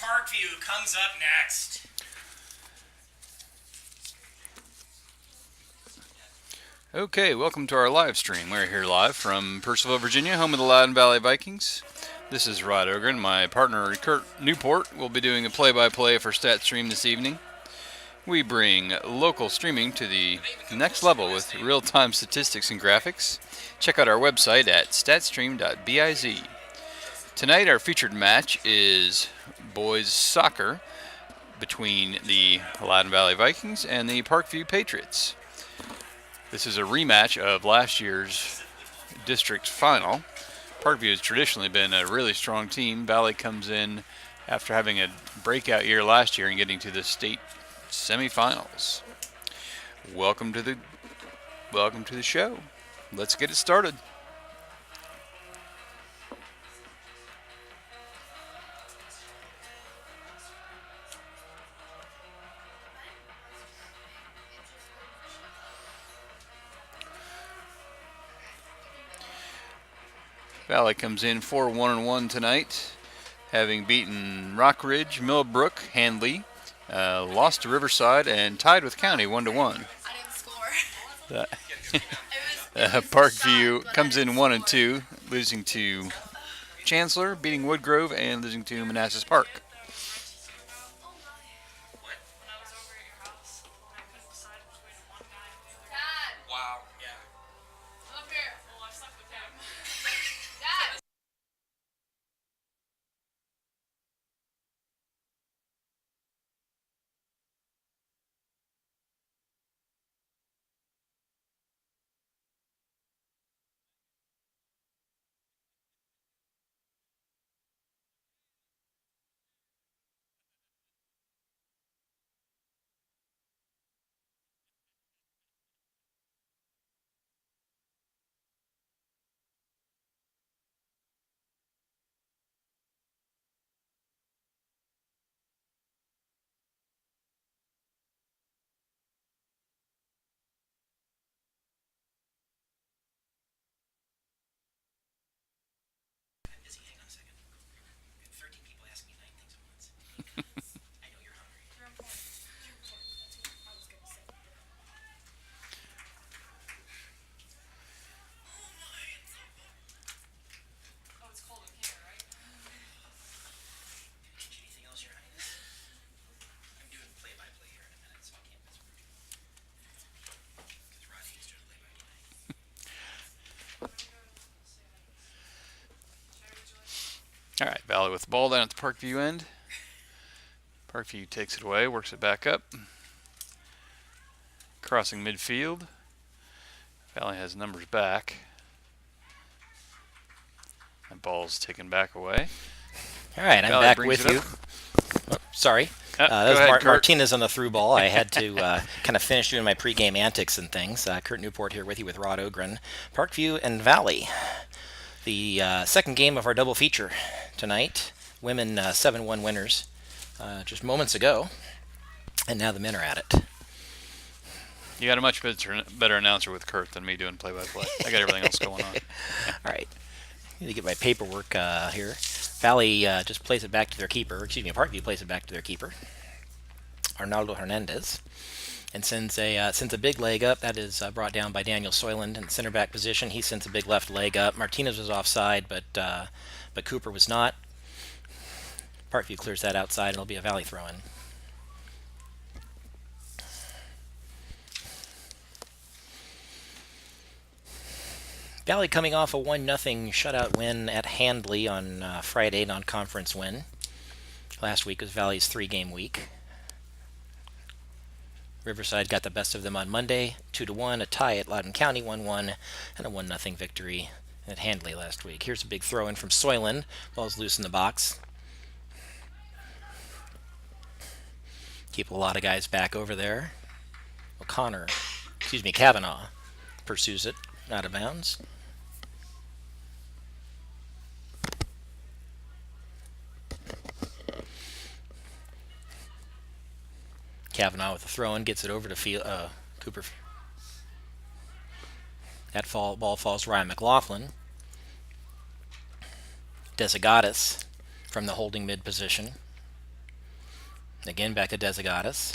Parkview comes up next. Okay, welcome to our live stream. We're here live from Purcellville, Virginia, home of the Loudoun Valley Vikings. This is Rod Ogren. My partner, Kurt Newport, will be doing the play-by-play for StatStream this evening. We bring local streaming to the next level with real-time statistics and graphics. Check out our website at statstream.biz. Tonight, our featured match is boys soccer between the Loudoun Valley Vikings and the Parkview Patriots. This is a rematch of last year's district final. Parkview has traditionally been a really strong team. Valley comes in after having a breakout year last year and getting to the state semifinals. Welcome to the show. Let's get it started. Valley comes in 4-1-1 tonight, having beaten Rockridge, Millbrook, Handley, lost to Riverside, and tied with County 1-1. I didn't score. Parkview comes in 1-2, losing to Chancellor, beating Woodgrove, and losing to Manassas Park. All right, Valley with the ball down at the Parkview end. Parkview takes it away, works it back up. Crossing midfield. Valley has numbers back. That ball's taken back away. All right, I'm Valley back brings with it you. up. Sorry. Go That was ahead, Kurt. Martinez on the through ball. I had to kind of finish doing my pregame antics and things. Kurt Newport here with you with Rod Ogren. Parkview and Valley. The second game of our double feature tonight. Women 7-1 winners just moments ago. And now the men are at it. You got a much better announcer with Kurt than me doing play-by-play. I got everything else going on. All right. Need to get my paperwork here. Valley just plays it back to their keeper. Parkview plays it back to their keeper, Arnaldo Hernandez, and sends a big leg up. That is brought down by Daniel Soyland in center back position. He sends a big left leg up. Martinez was offside, but Cooper was not. Parkview clears that outside, and it'll be a Valley throw-in. Valley coming off a 1-0 shutout win at Handley on Friday, non-conference win. Last week was Valley's 3-game week. Riverside got the best of them on Monday, 2-1, a tie at Loudoun County, 1-1, and a 1-0 victory at Handley last week. Here's a big throw-in from Soyland. Ball's loose in the box. Keep a lot of guys back over there. Kavanaugh pursues it out of bounds. Kavanaugh with the throw-in, gets it over to Cooper. That ball falls to Ryan McLaughlin. Desigatis from the holding mid position. Again, back to Desigatus.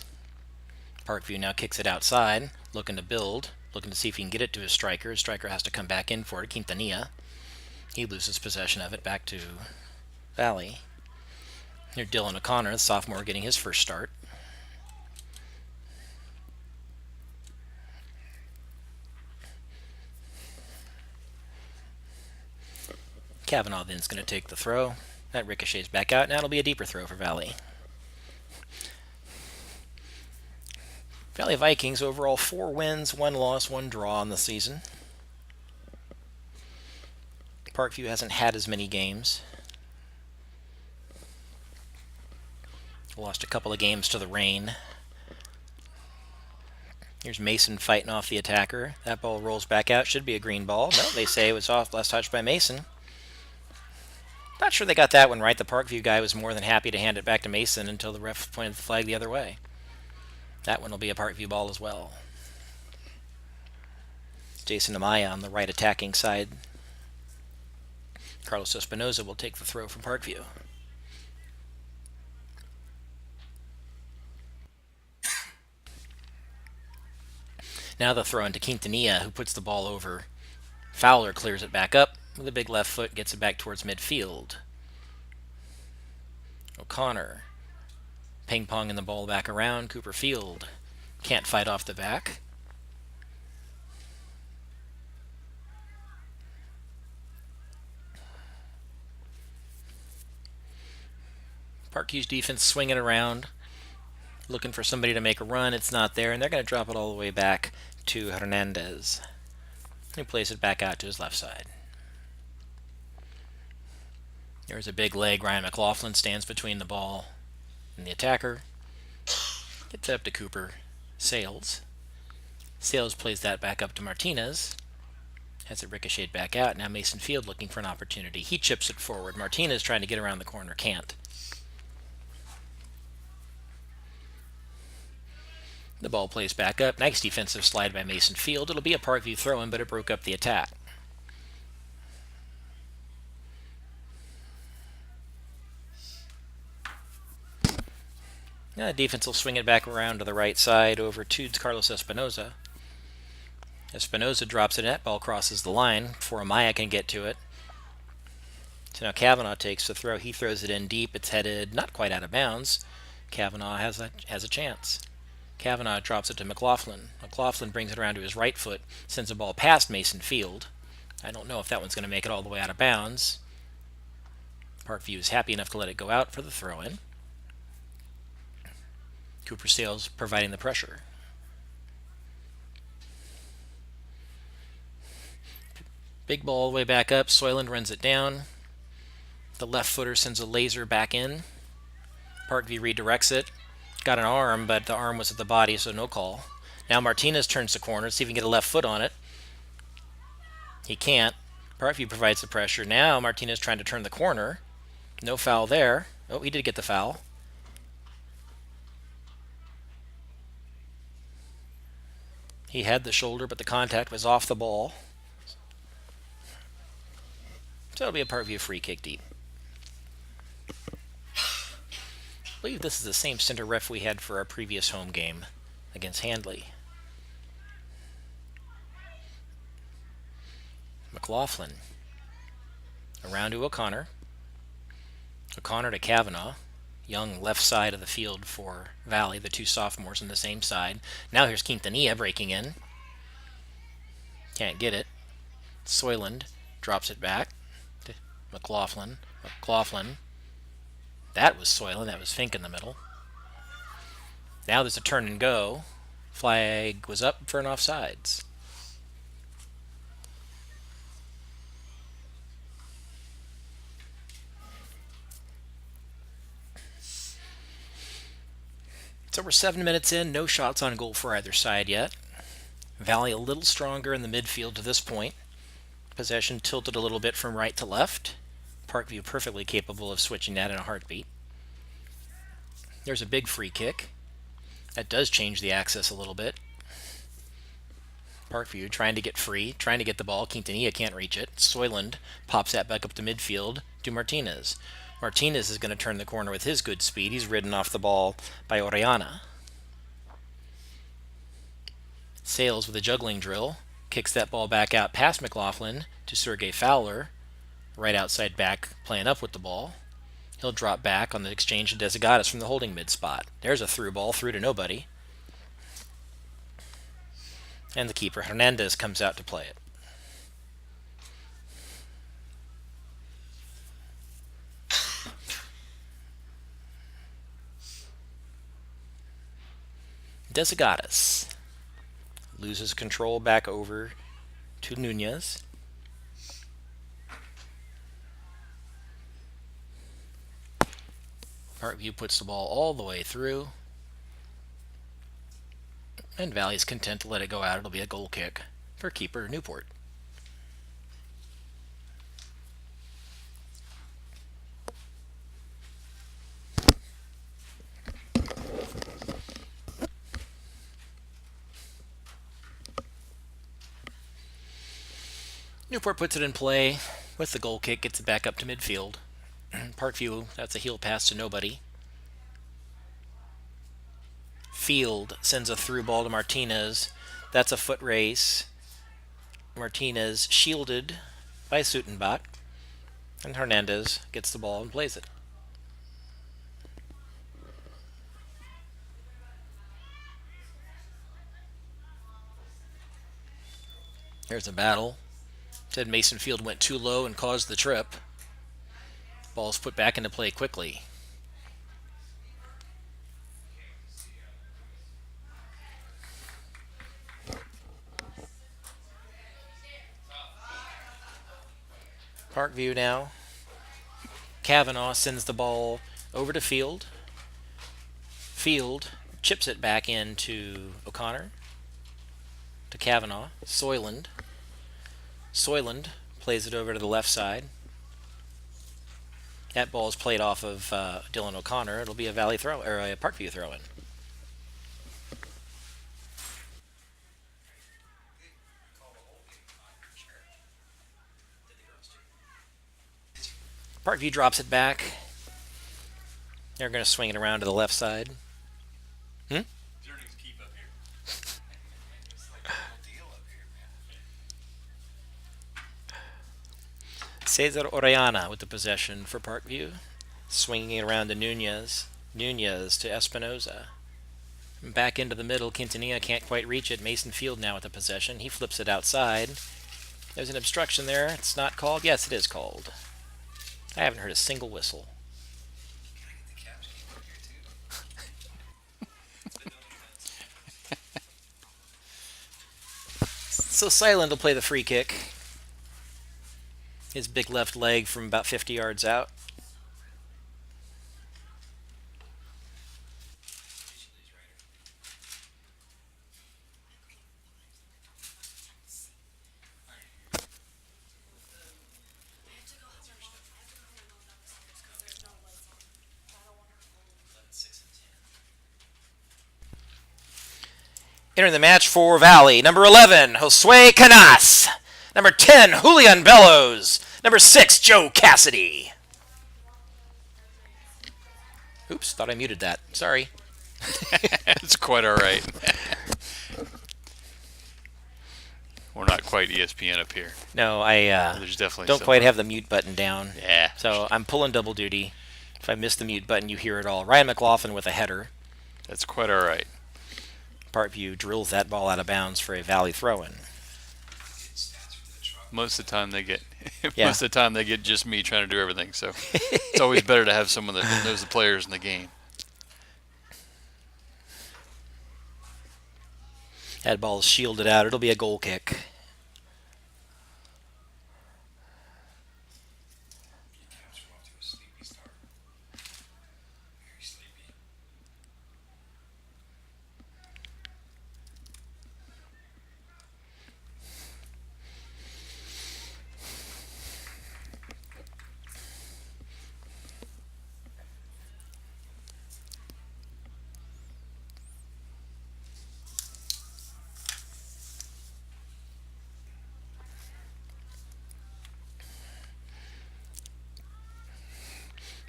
Parkview now kicks it outside, looking to build, looking to see if he can get it to his striker. His striker has to come back in for it. Quintanilla. He loses possession of it back to Valley. Here, Dylan O'Connor, the sophomore, getting his first start. Kavanaugh then's going to take the throw. That ricochets back out. Now it'll be a deeper throw for Valley. Valley Vikings overall 4 wins, 1 loss, 1 draw on the season. Parkview hasn't had as many games. Lost a couple of games to the rain. Here's Mason fighting off the attacker. That ball rolls back out. Should be a green ball. No, they say it was off, last touch by Mason. Not sure they got that one right. The Parkview guy was more than happy to hand it back to Mason until the ref pointed the flag the other way. That one will be a Parkview ball as well. Jason Amaya on the right attacking side. Carlos Espinoza will take the throw from Parkview. Now the throw into Quintanilla, who puts the ball over. Fowler clears it back up with a big left foot, gets it back towards midfield. O'Connor ping-ponging the ball back around. Cooper Field can't fight off the back. Parkview's defense swinging around, looking for somebody to make a run. It's not there, and they're going to drop it all the way back to Hernandez, who plays it back out to his left side. There's a big leg. Ryan McLaughlin stands between the ball and the attacker. Gets it up to Cooper. Sales plays that back up to Martinez. Has it ricocheted back out. Now Mason Field looking for an opportunity. He chips it forward. Martinez trying to get around the corner. Can't. The ball plays back up. Nice defensive slide by Mason Field. It'll be a Parkview throw-in, but it broke up the attack. Now the defense will swing it back around to the right side over to Carlos Espinoza. Espinoza drops it. That ball crosses the line before Amaya can get to it. So now Kavanaugh takes the throw. He throws it in deep. It's headed not quite out of bounds. Kavanaugh has a chance. Kavanaugh drops it to McLaughlin. McLaughlin brings it around to his right foot, sends the ball past Mason Field. I don't know if that one's going to make it all the way out of bounds. Parkview is happy enough to let it go out for the throw-in. Cooper Sales providing the pressure. Big ball all the way back up. Soyland runs it down. The left footer sends a laser back in. Parkview redirects it. Got an arm, but the arm was at the body, so no call. Now Martinez turns the corner. See if he can get a left foot on it. He can't. Parkview provides the pressure. Now Martinez trying to turn the corner. No foul there. Oh, he did get the foul. He had the shoulder, but the contact was off the ball. So it'll be a Parkview free kick deep. I believe this is the same center ref we had for our previous home game against Handley. McLaughlin around to O'Connor. O'Connor to Kavanaugh. Young left side of the field for Valley, the two sophomores on the same side. Now here's Quintanilla breaking in. Can't get it. Soyland drops it back to McLaughlin. McLaughlin. That was Soyland. That was Fink in the middle. Now there's a turn and go. Flag was up for an offsides. So we're 7 minutes in. No shots on goal for either side yet. Valley a little stronger in the midfield to this point. Possession tilted a little bit from right to left. Parkview perfectly capable of switching that in a heartbeat. There's a big free kick. That does change the axis a little bit. Parkview trying to get free, trying to get the ball. Quintanilla can't reach it. Soyland pops that back up to midfield to Martinez. Martinez is going to turn the corner with his good speed. He's ridden off the ball by Orellana. Sales with a juggling drill. Kicks that ball back out past McLaughlin to Sergey Fowler. Right outside back, playing up with the ball. He'll drop back on the exchange to Desigatis from the holding mid spot. There's a through ball, through to nobody. And the keeper, Hernandez, comes out to play it. Desigatis loses control back over to Nunez. Parkview puts the ball all the way through. And Valley's content to let it go out. It'll be a goal kick for keeper Newport. Newport puts it in play with the goal kick, gets it back up to midfield. Parkview, that's a heel pass to nobody. Field sends a through ball to Martinez. That's a foot race. Martinez shielded by Sutenbach. And Hernandez gets the ball and plays it. There's a battle. Said Mason Field went too low and caused the trip. Ball's put back into play quickly. Parkview now. Kavanaugh sends the ball over to Field. Field chips it back into O'Connor. To Kavanaugh. Soyland plays it over to the left side. That ball is played off of Dylan O'Connor. It'll be a Valley throw or a Parkview throw-in. Parkview drops it back. They're going to swing it around to the left side. Cesar Orellana with the possession for Parkview. Swinging it around to Nunez. Nunez to Espinoza. Back into the middle. Quintanilla can't quite reach it. Mason Field now with the possession. He flips it outside. There's an obstruction there. It's not called. Yes, it is called. I haven't heard a single whistle. So Silent will play the free kick. His big left leg from about 50 yards out. Entering the match for Valley, number 11, Josue Canas. Number 10, Julian Bellows. Number 6, Joe Cassidy. Oops, thought I muted that. Sorry. It's quite all right. We're not quite ESPN up here. No, I There's definitely don't some- quite have the mute button down. Yeah. So I'm pulling double duty. If I miss the mute button, you hear it all. Ryan McLaughlin with a header. That's quite all right. Parkview drills that ball out of bounds for a Valley throw-in. Most of the time they get Yeah. most of the time they get just me trying to do everything. So it's always better to have someone that knows the players in the game. That ball is shielded out. It'll be a goal kick.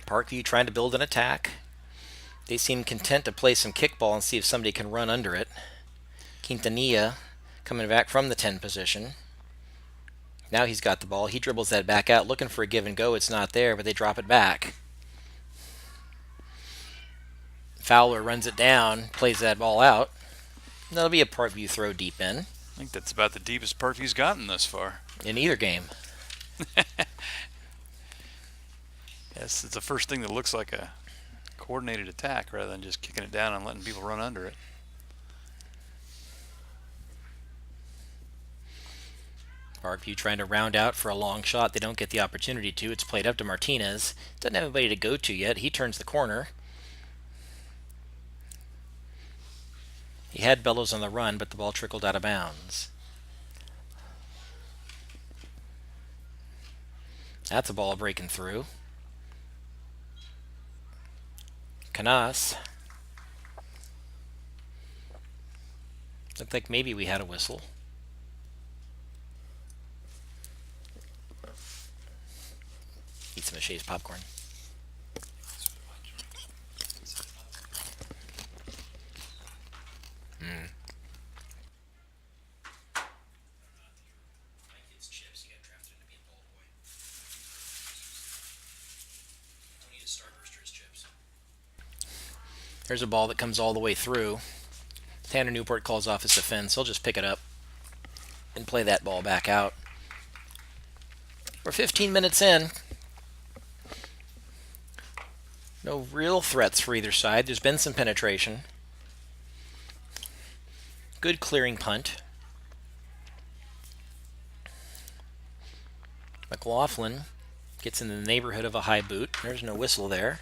Parkview trying to build an attack. They seem content to play some kickball and see if somebody can run under it. Quintanilla coming back from the 10 position. Now he's got the ball. He dribbles that back out, looking for a give and go. It's not there, but they drop it back. Fowler runs it down, plays that ball out. That'll be a Parkview throw deep in. I think that's about the deepest Parkview's gotten thus far. In either game. Yes, it's the first thing that looks like a coordinated attack rather than just kicking it down and letting people run under it. Parkview trying to round out for a long shot. They don't get the opportunity to. It's played up to Martinez. Doesn't have anybody to go to yet. He turns the corner. He had Bellows on the run, but the ball trickled out of bounds. That's a ball breaking through. Canas. Looked like maybe we had a whistle. Eat some of Shay's popcorn. There's a ball that comes all the way through. Tanner Newport calls off his defense. He'll just pick it up and play that ball back out. We're 15 minutes in. No real threats for either side. There's been some penetration. Good clearing punt. McLaughlin gets in the neighborhood of a high boot. There's no whistle there.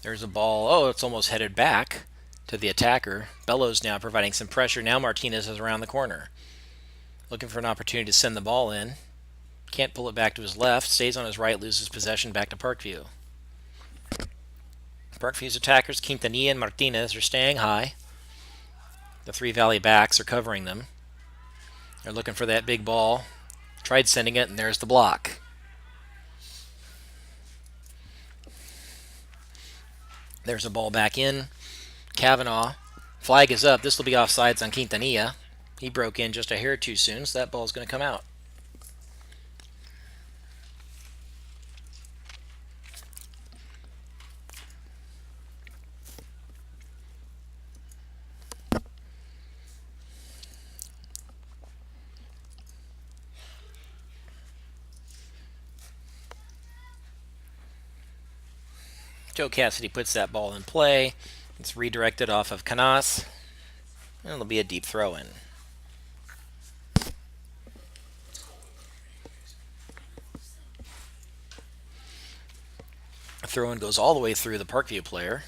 There's a ball. Oh, it's almost headed back to the attacker. Bellows now providing some pressure. Now Martinez is around the corner. Looking for an opportunity to send the ball in. Can't pull it back to his left. Stays on his right, loses possession back to Parkview. Parkview's attackers, Quintanilla and Martinez, are staying high. The three Valley backs are covering them. They're looking for that big ball. Tried sending it, and there's the block. There's a ball back in. Kavanaugh. Flag is up. This will be offsides on Quintanilla. He broke in just a hair too soon, so that ball's going to come out. Joe Cassidy puts that ball in play. It's redirected off of Canas. And it'll be a deep throw-in. A throw-in goes all the way through the Parkview player.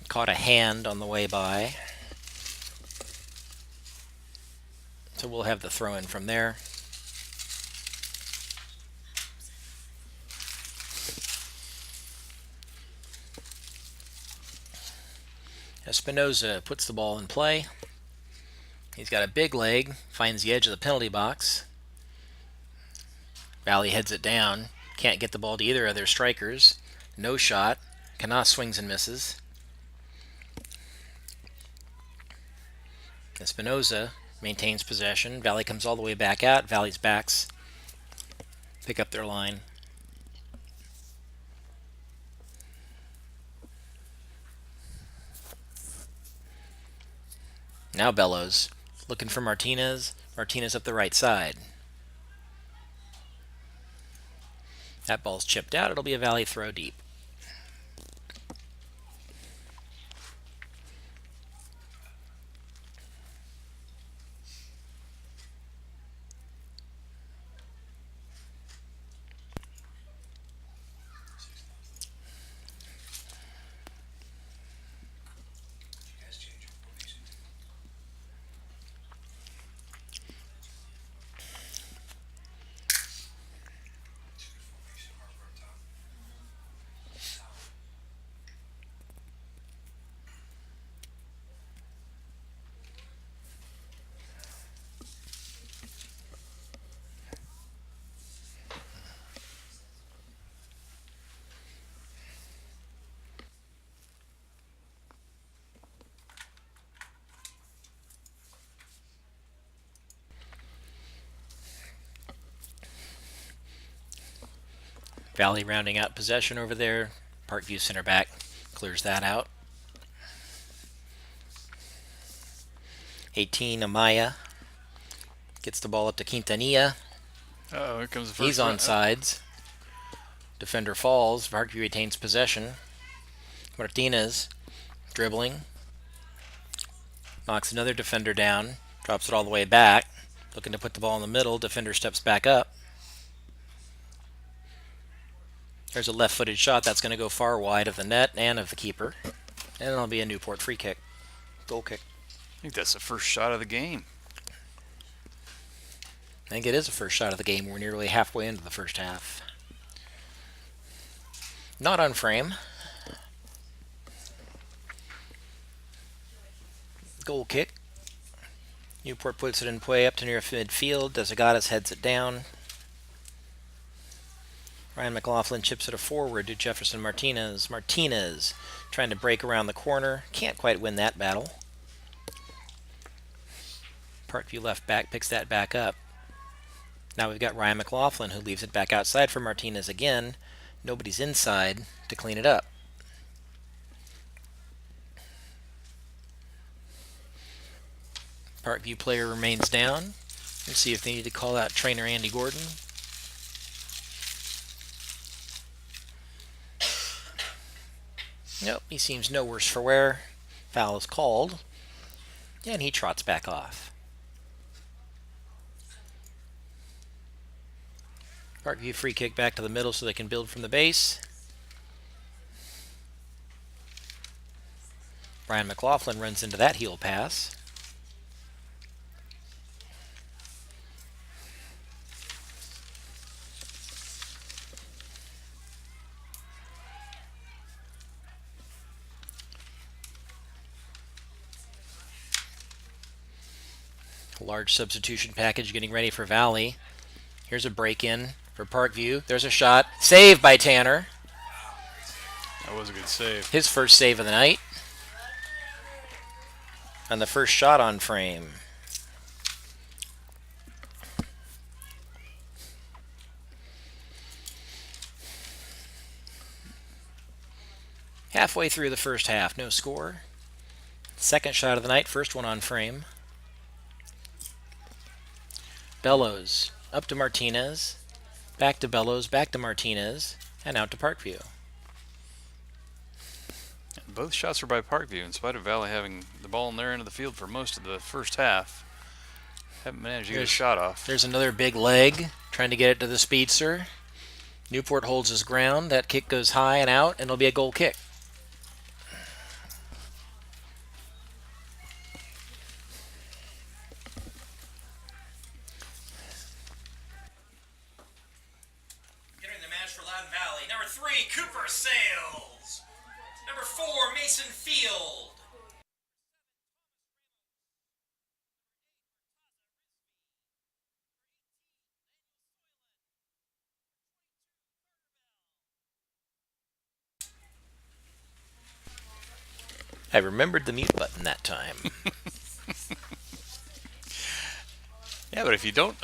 Caught a hand on the way by. So we'll have the throw-in from there. Espinoza puts the ball in play. He's got a big leg, finds the edge of the penalty box. Valley heads it down. Can't get the ball to either of their strikers. No shot. Canas swings and misses. Espinoza maintains possession. Valley comes all the way back out. Valley's backs pick up their line. Now Bellows looking for Martinez. Martinez up the right side. That ball's chipped out. It'll be a Valley throw deep. Valley rounding out possession over there. Parkview center back clears that out. 18, Amaya gets the ball up to Quintanilla. Oh, here comes the first. He's on sides. Defender falls. Parkview retains possession. Martinez dribbling. Knocks another defender down. Drops it all the way back. Looking to put the ball in the middle. Defender steps back up. There's a left-footed shot that's going to go far wide of the net and of the keeper. And it'll be a Newport free kick. Goal kick. I think that's the first shot of the game. I think it is the first shot of the game. We're nearly halfway into the first half. Not on frame. Goal kick. Newport puts it in play up to near midfield. Desagadas heads it down. Ryan McLaughlin chips it forward to Jefferson Martinez. Martinez trying to break around the corner. Can't quite win that battle. Parkview left back picks that back up. Now we've got Ryan McLaughlin who leaves it back outside for Martinez again. Nobody's inside to clean it up. Parkview player remains down. Let's see if they need to call out trainer Andy Gordon. Nope, he seems no worse for wear. Foul is called. And he trots back off. Parkview free kick back to the middle so they can build from the base. Brian McLaughlin runs into that heel pass. Large substitution package getting ready for Valley. Here's a break-in for Parkview. There's a shot. Saved by Tanner. That was a good save. His first save of the night. And the first shot on frame. Halfway through the first half, no score. Second shot of the night, first one on frame. Bellows up to Martinez. Back to Bellows, back to Martinez, and out to Parkview. Both shots were by Parkview, in spite of Valley having the ball in their end of the field for most of the first half. Haven't managed to get a shot off. There's another big leg, trying to get it to the speedster. Newport holds his ground. That kick goes high and out, and it'll be a goal kick. Entering the match for Loudoun Valley, number 3, Cooper Sales. Number 4, Mason Field. I remembered the mute button that time. Yeah, but if you don't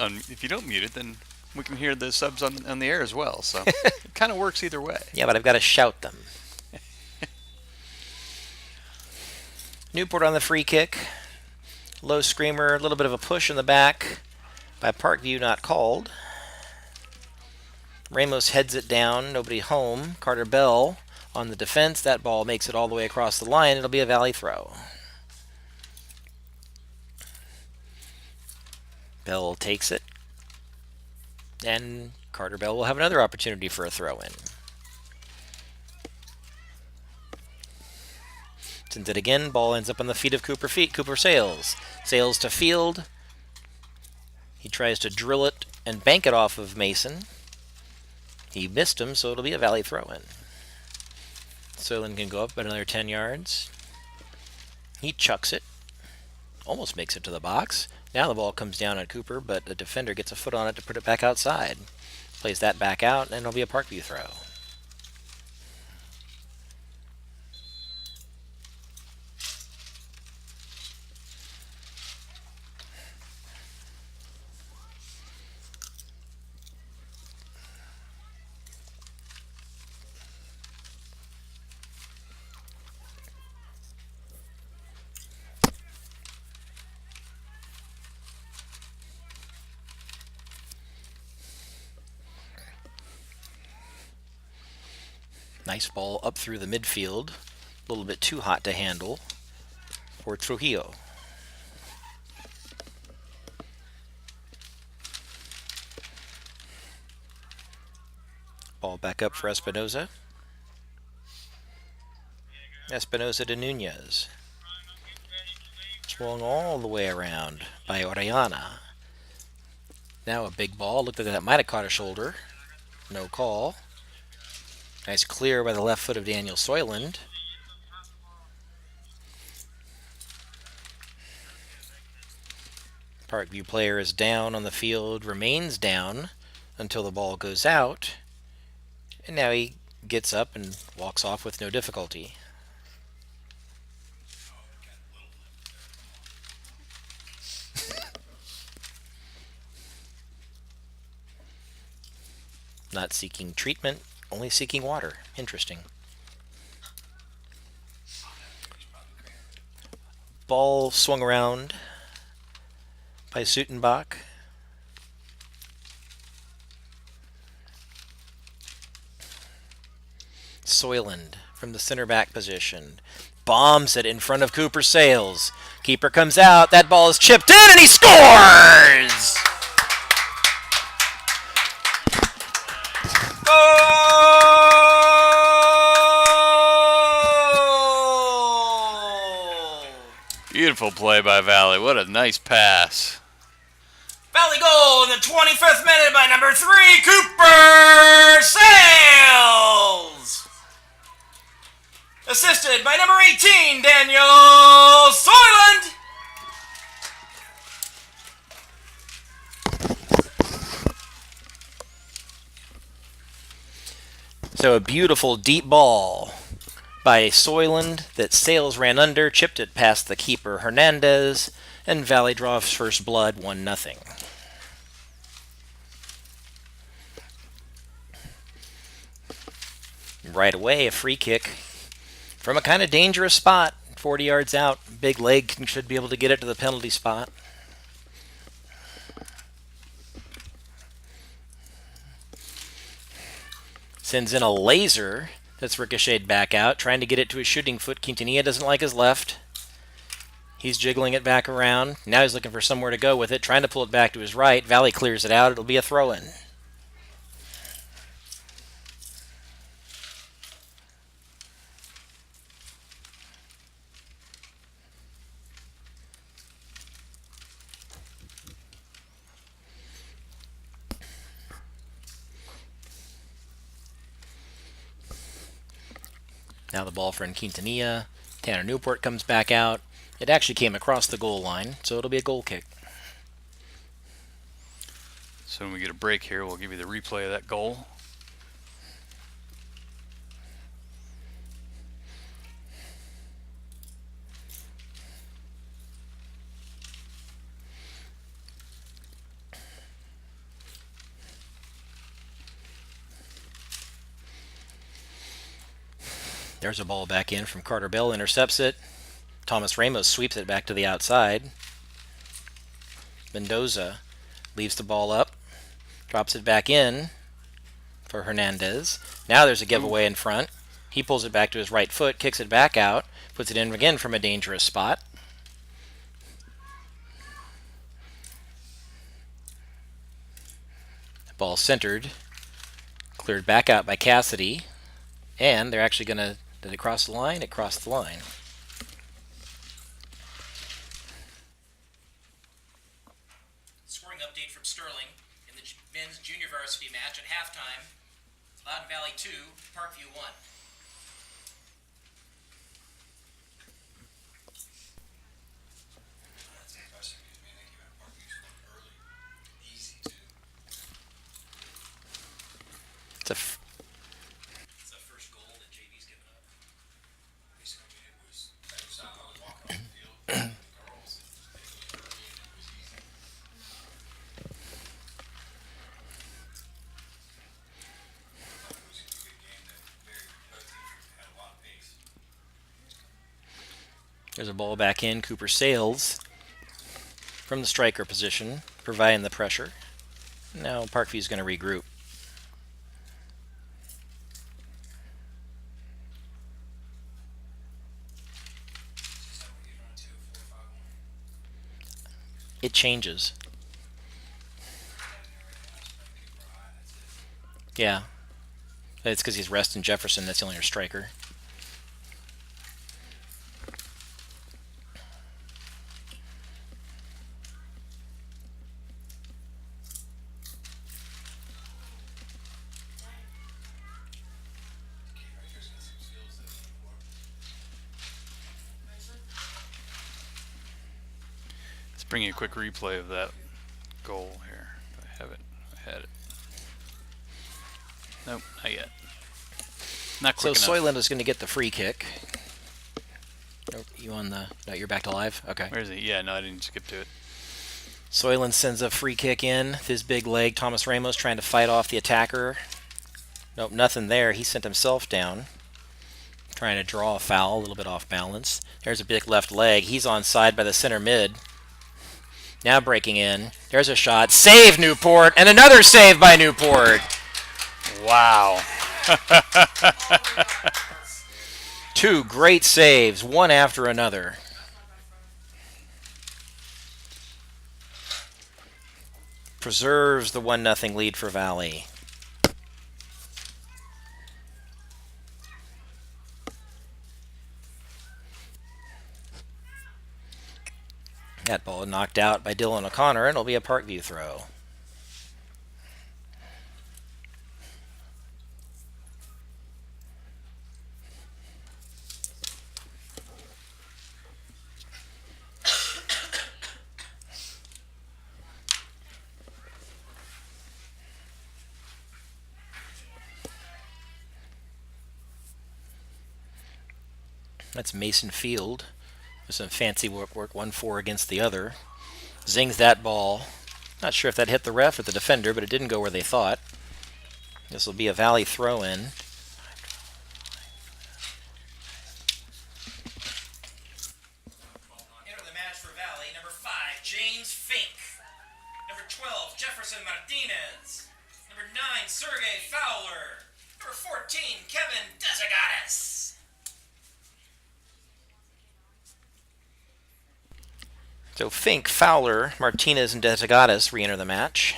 mute it, then we can hear the subs on the air as well. So it kind of works either way. Yeah, but I've got to shout them. Newport on the free kick. Low screamer, a little bit of a push in the back by Parkview, not called. Ramos heads it down, nobody home. Carter Bell on the defense. That ball makes it all the way across the line. It'll be a Valley throw. Bell takes it. And Carter Bell will have another opportunity for a throw-in. Sends it again. Ball ends up on the feet of Cooper Sales. Sales to Field. He tries to drill it and bank it off of Mason. He missed him, so it'll be a Valley throw-in. Soylent can go up about another 10 yards. He chucks it. Almost makes it to the box. Now the ball comes down on Cooper, but the defender gets a foot on it to put it back outside. Plays that back out, and it'll be a Parkview throw. Nice ball up through the midfield. A little bit too hot to handle for Trujillo. Ball back up for Espinoza. Espinoza to Nunez. Swung all the way around by Orellana. Now a big ball. Looked like that might have caught a shoulder. No call. Nice clear by the left foot of Daniel Soyland. Parkview player is down on the field, remains down until the ball goes out. And now he gets up and walks off with no difficulty. Not seeking treatment, only seeking water. Interesting. Ball swung around by Sutenbach. Soyland from the center back position. Bombs it in front of Cooper Sales. Keeper comes out. That ball is chipped in and he scores! Beautiful play by Valley. What a nice pass. Valley goal in the 25th minute by number 3, Cooper Sales. Assisted by number 18, Daniel Soyland. So a beautiful deep ball by Soyland that Sales ran under, chipped it past the keeper Hernandez, and Valley draws first blood 1-0. Right away, a free kick from a kind of dangerous spot, 40 yards out. Big leg should be able to get it to the penalty spot. Sends in a laser that's ricocheted back out, trying to get it to his shooting foot. Quintanilla doesn't like his left. He's jiggling it back around. Now he's looking for somewhere to go with it, trying to pull it back to his right. Valley clears it out. It'll be a throw-in. Now the ball for Quintanilla. Tanner Newport comes back out. It actually came across the goal line, so it'll be a goal kick. So when we get a break here, we'll give you the replay of that goal. There's a ball back in from Carter Bell, intercepts it. Thomas Ramos sweeps it back to the outside. Mendoza leaves the ball up, drops it back in for Hernandez. Now there's a giveaway in front. He pulls it back to his right foot, kicks it back out, puts it in again from a dangerous spot. Ball centered, cleared back out by Cassidy, and they're actually going to, did it cross the line? It crossed the line. Scoring update from Sterling in the men's junior varsity match at halftime. Loudoun Valley 2, Parkview 1. That's impressive because, man, they came out of Parkview scored early. Easy, too. It's the first goal that JV's given up. Basically, it was, every time I was walking on the field, the girls, they went early and it was easy. It was a good game that both teams had a lot of pace. There's a ball back in. Cooper Sales from the striker position, providing the pressure. Now Parkview's going to regroup. It changes. Yeah. It's because he's resting Jefferson. That's the only striker. Let's bring you a quick replay of that goal here. I have it. I had it. Nope, not yet. Not So quick enough. Soylent is going to get the free kick. Oh, you on the? No, you're back to live. Okay. Where is he? Yeah, no, I didn't skip to it. Soylent sends a free kick in with his big leg. Thomas Ramos trying to fight off the attacker. Nope, nothing there. He sent himself down. Trying to draw a foul, a little bit off balance. There's a big left leg. He's onside by the center mid. Now breaking in. There's a shot. Save Newport, and another save by Newport. Wow. Two great saves, one after another. Preserves the 1-0 lead for Valley. That ball knocked out by Dylan O'Connor, and it'll be a Parkview throw. That's Mason Field with some fancy work, 1-4 against the other. Zings that ball. Not sure if that hit the ref or the defender, but it didn't go where they thought. This will be a Valley throw-in. Enter the match for Valley, number 5, James Fink. Number 12, Jefferson Martinez. Number 9, Sergey Fowler. Number 14, Kevin Desagatis. So Fink, Fowler, Martinez, and Desagatis re-enter the match.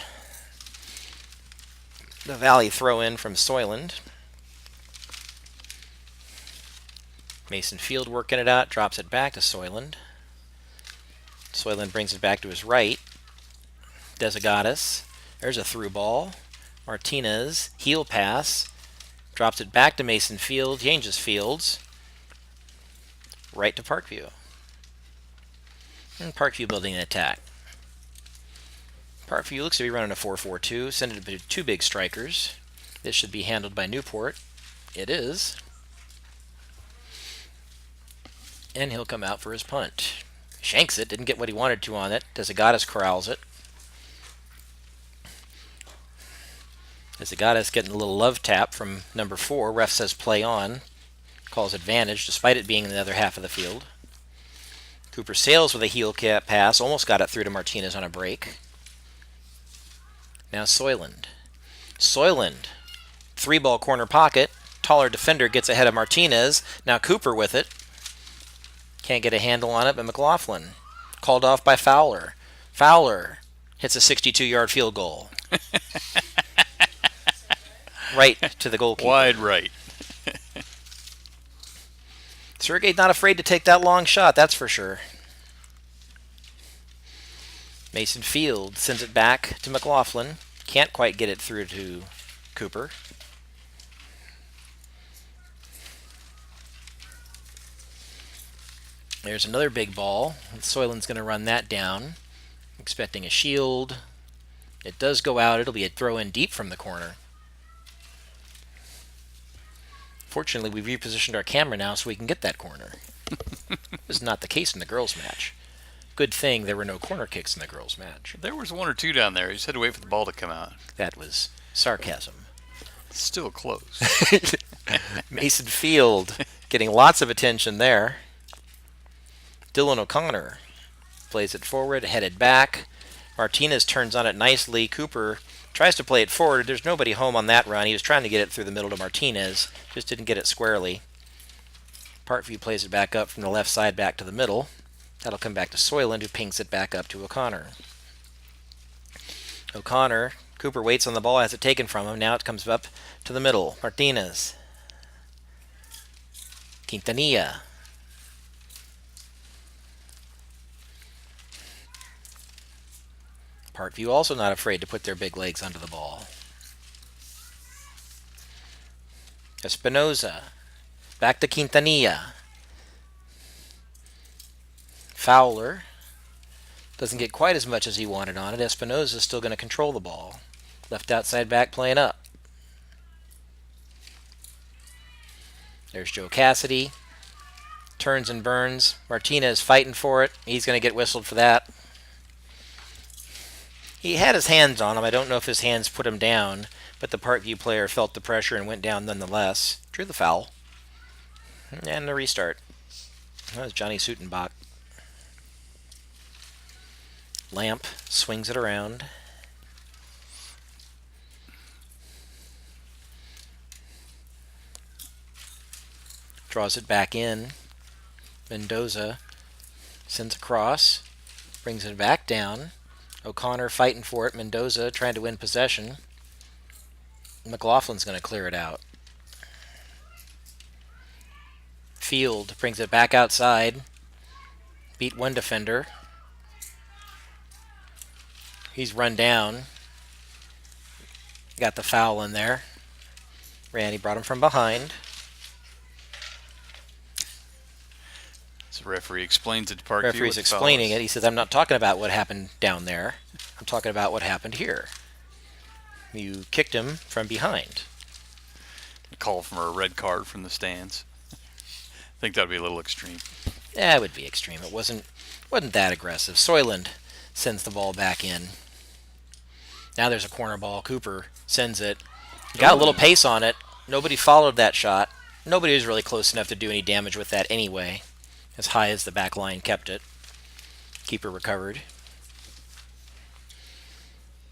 The Valley throw-in from Soylent. Mason Field working it out, drops it back to Soylent. Soylent brings it back to his right. Desagatis. There's a through ball. Martinez, heel pass. Drops it back to Mason Field, changes fields. Right to Parkview. And Parkview building an attack. Parkview looks to be running a 4-4-2. Send it to two big strikers. This should be handled by Newport. It is. And he'll come out for his punt. Shanks it. Didn't get what he wanted to on it. Desagatis corrals it. Desagatis getting a little love tap from number 4. Ref says play on. Calls advantage despite it being in the other half of the field. Cooper sails with a heel pass. Almost got it through to Martinez on a break. Now Soylent. Soylent. 3-ball corner pocket. Taller defender gets ahead of Martinez. Now Cooper with it. Can't get a handle on it, but McLaughlin. Called off by Fowler. Fowler hits a 62-yard field goal. Right to the goalkeeper. Wide right. Sergey's not afraid to take that long shot, that's for sure. Mason Field sends it back to McLaughlin. Can't quite get it through to Cooper. There's another big ball. Soylent's going to run that down. Expecting a shield. It does go out. It'll be a throw in deep from the corner. Fortunately, we've repositioned our camera now so we can get that corner. This is not the case in the girls' match. Good thing there were no corner kicks in the girls' match. There was 1 or 2 down there. You just had to wait for the ball to come out. That was sarcasm. Still close. Mason Field getting lots of attention there. Dylan O'Connor plays it forward, headed back. Martinez turns on it nicely. Cooper tries to play it forward. There's nobody home on that run. He was trying to get it through the middle to Martinez. Just didn't get it squarely. Parkview plays it back up from the left side back to the middle. That'll come back to Soyland, who pings it back up to O'Connor. O'Connor, Cooper waits on the ball, has it taken from him. Now it comes up to the middle. Martinez. Quintanilla. Parkview also not afraid to put their big legs under the ball. Espinoza. Back to Quintanilla. Fowler. Doesn't get quite as much as he wanted on it. Espinoza is still going to control the ball. Left outside back playing up. There's Joe Cassidy. Turns and burns. Martinez fighting for it. He's going to get whistled for that. He had his hands on him. I don't know if his hands put him down, but the Parkview player felt the pressure and went down nonetheless. Drew the foul. And the restart. That was Johnny Sutenbach. Lamp swings it around. Draws it back in. Mendoza sends across. Brings it back down. O'Connor fighting for it. Mendoza trying to win possession. McLaughlin's going to clear it out. Field brings it back outside. Beat one defender. He's run down. Got the foul in there. Randy brought him from behind. So the referee explains it to Parkview. Referee's explaining it. He says, I'm not talking about what happened down there. I'm talking about what happened here. You kicked him from behind. A call for a red card from the stands. I think that would be a little extreme. Yeah, it would be extreme. It wasn't that aggressive. Soyland sends the ball back in. Now there's a corner ball. Cooper sends it. Got a little pace on it. Nobody followed that shot. Nobody was really close enough to do any damage with that anyway. As high as the back line kept it. Keeper recovered.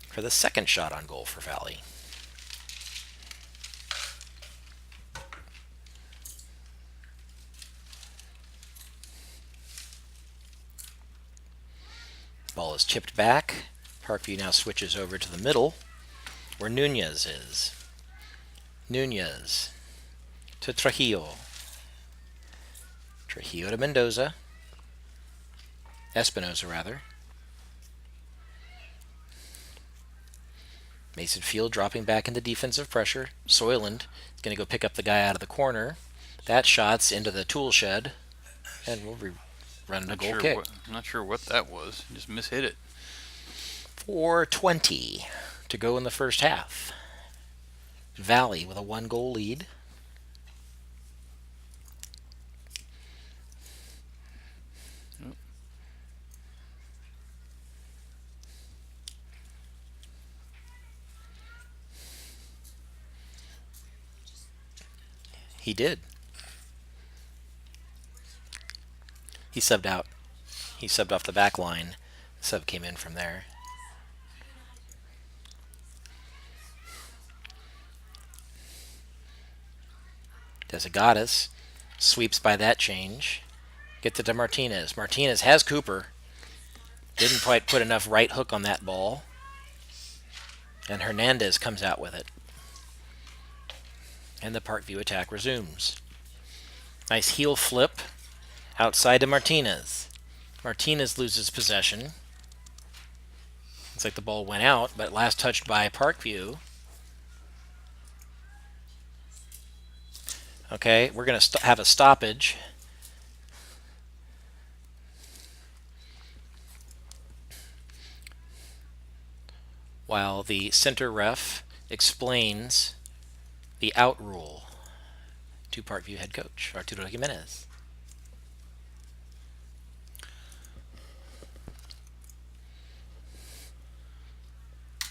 For the second shot on goal for Valley. Ball is chipped back. Parkview now switches over to the middle, where Nunez is. Nunez to Trujillo. Trujillo to Mendoza. Espinoza, rather. Mason Field dropping back into defensive pressure. Soyland is going to go pick up the guy out of the corner. That shot's into the tool shed, and we'll run a goal kick. I'm not sure what that was. Just mishit it. 4:20 to go in the first half. Valley with a 1-goal lead. He did. He subbed out. He subbed off the back line. The sub came in from there. Desagadas sweeps by that change. Gets it to Martinez. Martinez has Cooper. Didn't quite put enough right hook on that ball. And Hernandez comes out with it. And the Parkview attack resumes. Nice heel flip outside to Martinez. Martinez loses possession. Looks like the ball went out, but last touched by Parkview. Okay, we're going to have a stoppage. While the center ref explains the out rule to Parkview head coach, Arturo Jimenez.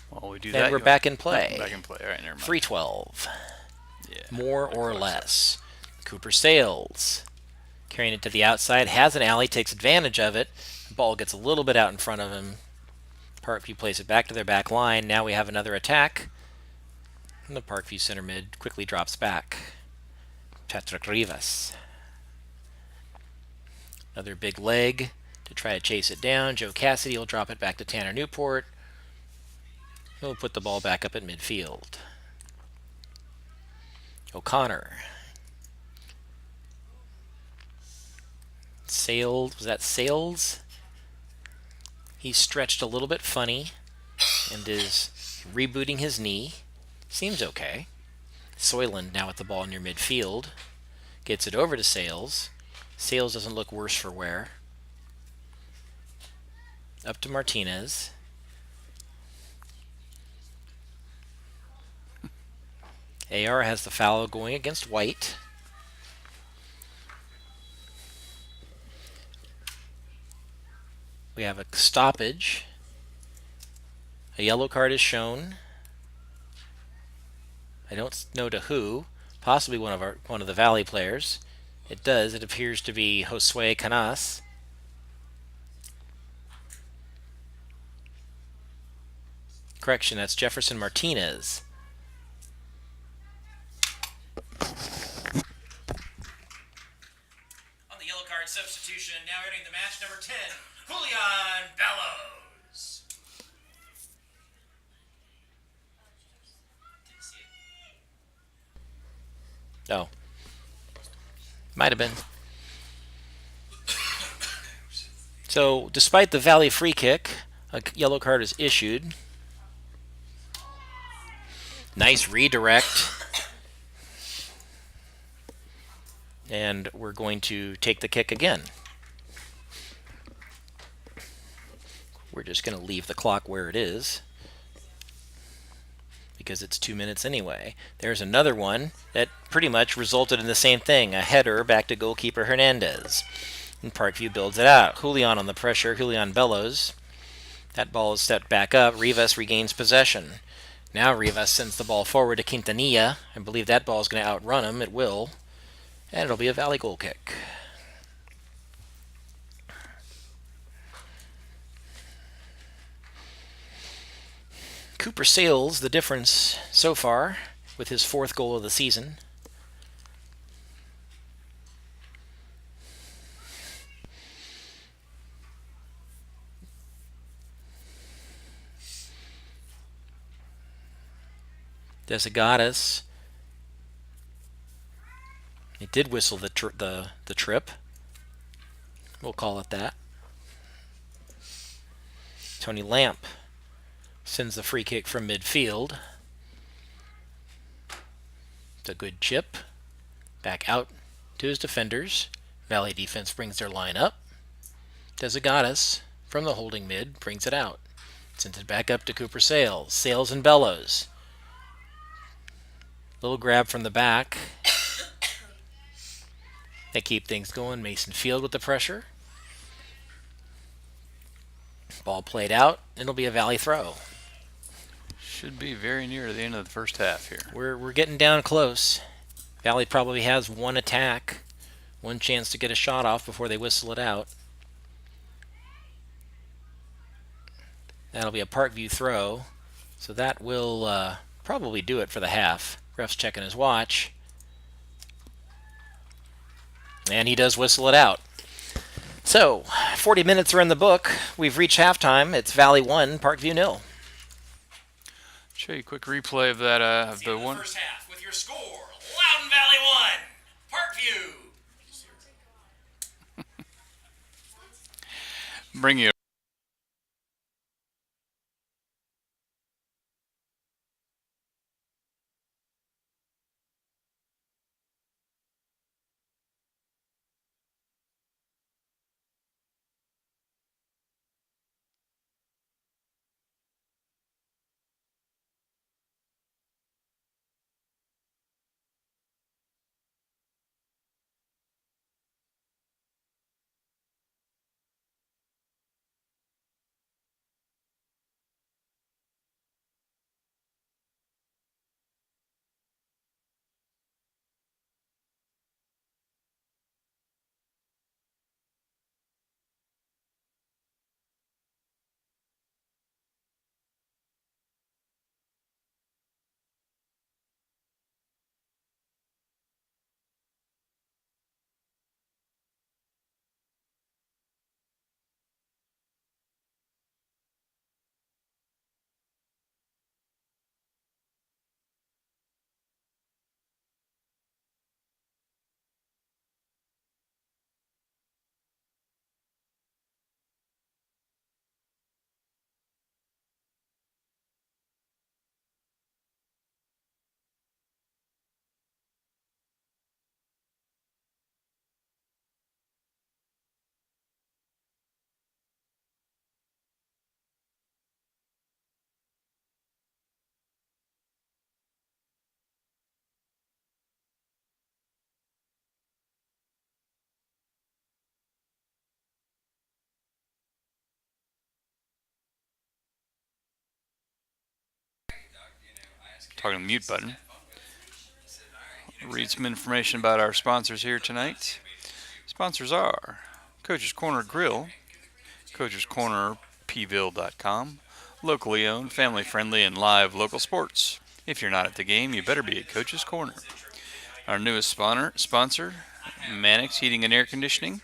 While we do And that, we're back in play. Back in play. All right, never mind. 3:12. Yeah, More or less. Cooper sails. Carrying it to the outside. Has an alley. Takes advantage of it. The ball gets a little bit out in front of him. Parkview plays it back to their back line. Now we have another attack. And the Parkview center mid quickly drops back. Patrick Rivas. Another big leg to try to chase it down. Joe Cassidy will drop it back to Tanner Newport. He'll put the ball back up at midfield. O'Connor. Sales, was that Sales? He's stretched a little bit funny and is rebooting his knee. Seems okay. Soyland now at the ball near midfield. Gets it over to Sales. Sales doesn't look worse for wear. Up to Martinez. AR has the foul going against White. We have a stoppage. A yellow card is shown. I don't know to who. Possibly one of the Valley players. It does. It appears to be Josue Canas. Correction, that's Jefferson Martinez. On the yellow card substitution, now entering the match, number 10, Julian Bellows. Didn't see it. Oh. Might have been. So, despite the Valley free kick, a yellow card is issued. Nice redirect. And we're going to take the kick again. We're just going to leave the clock where it is, because it's 2 minutes anyway. There's another one that pretty much resulted in the same thing. A header back to goalkeeper Hernandez. And Parkview builds it out. Julian on the pressure. Julian Bellows. That ball is stepped back up. Rivas regains possession. Now Rivas sends the ball forward to Quintanilla. I believe that ball is going to outrun him. It will. And it'll be a Valley goal kick. Cooper Sales, the difference so far with his 4th goal of the season. Desagadas. He did whistle the trip. We'll call it that. Tony Lamp sends the free kick from midfield. It's a good chip. Back out to his defenders. Valley defense brings their line up. Desagadas from the holding mid brings it out. Sends it back up to Cooper Sales. Sales and Bellows. Little grab from the back. They keep things going. Mason Field with the pressure. Ball played out. It'll be a Valley throw. Should be very near the end of the first half here. We're getting down close. Valley probably has one attack, one chance to get a shot off before they whistle it out. That'll be a Parkview throw. So that will probably do it for the half. Ref's checking his watch. And he does whistle it out. So, 40 minutes are in the book. We've reached halftime. It's Valley 1, Parkview 0. Show you a quick replay of that. Of the one. First half with your score: Loudoun Valley 1, Parkview. Bring you talking to the mute button. Read some information about our sponsors here tonight. Sponsors are Coach's Corner Grill, Coach's Corner, pville.com, locally owned, family friendly, and live local sports. If you're not at the game, you better be at Coach's Corner. Our newest sponsor, Mannix Heating and Air Conditioning,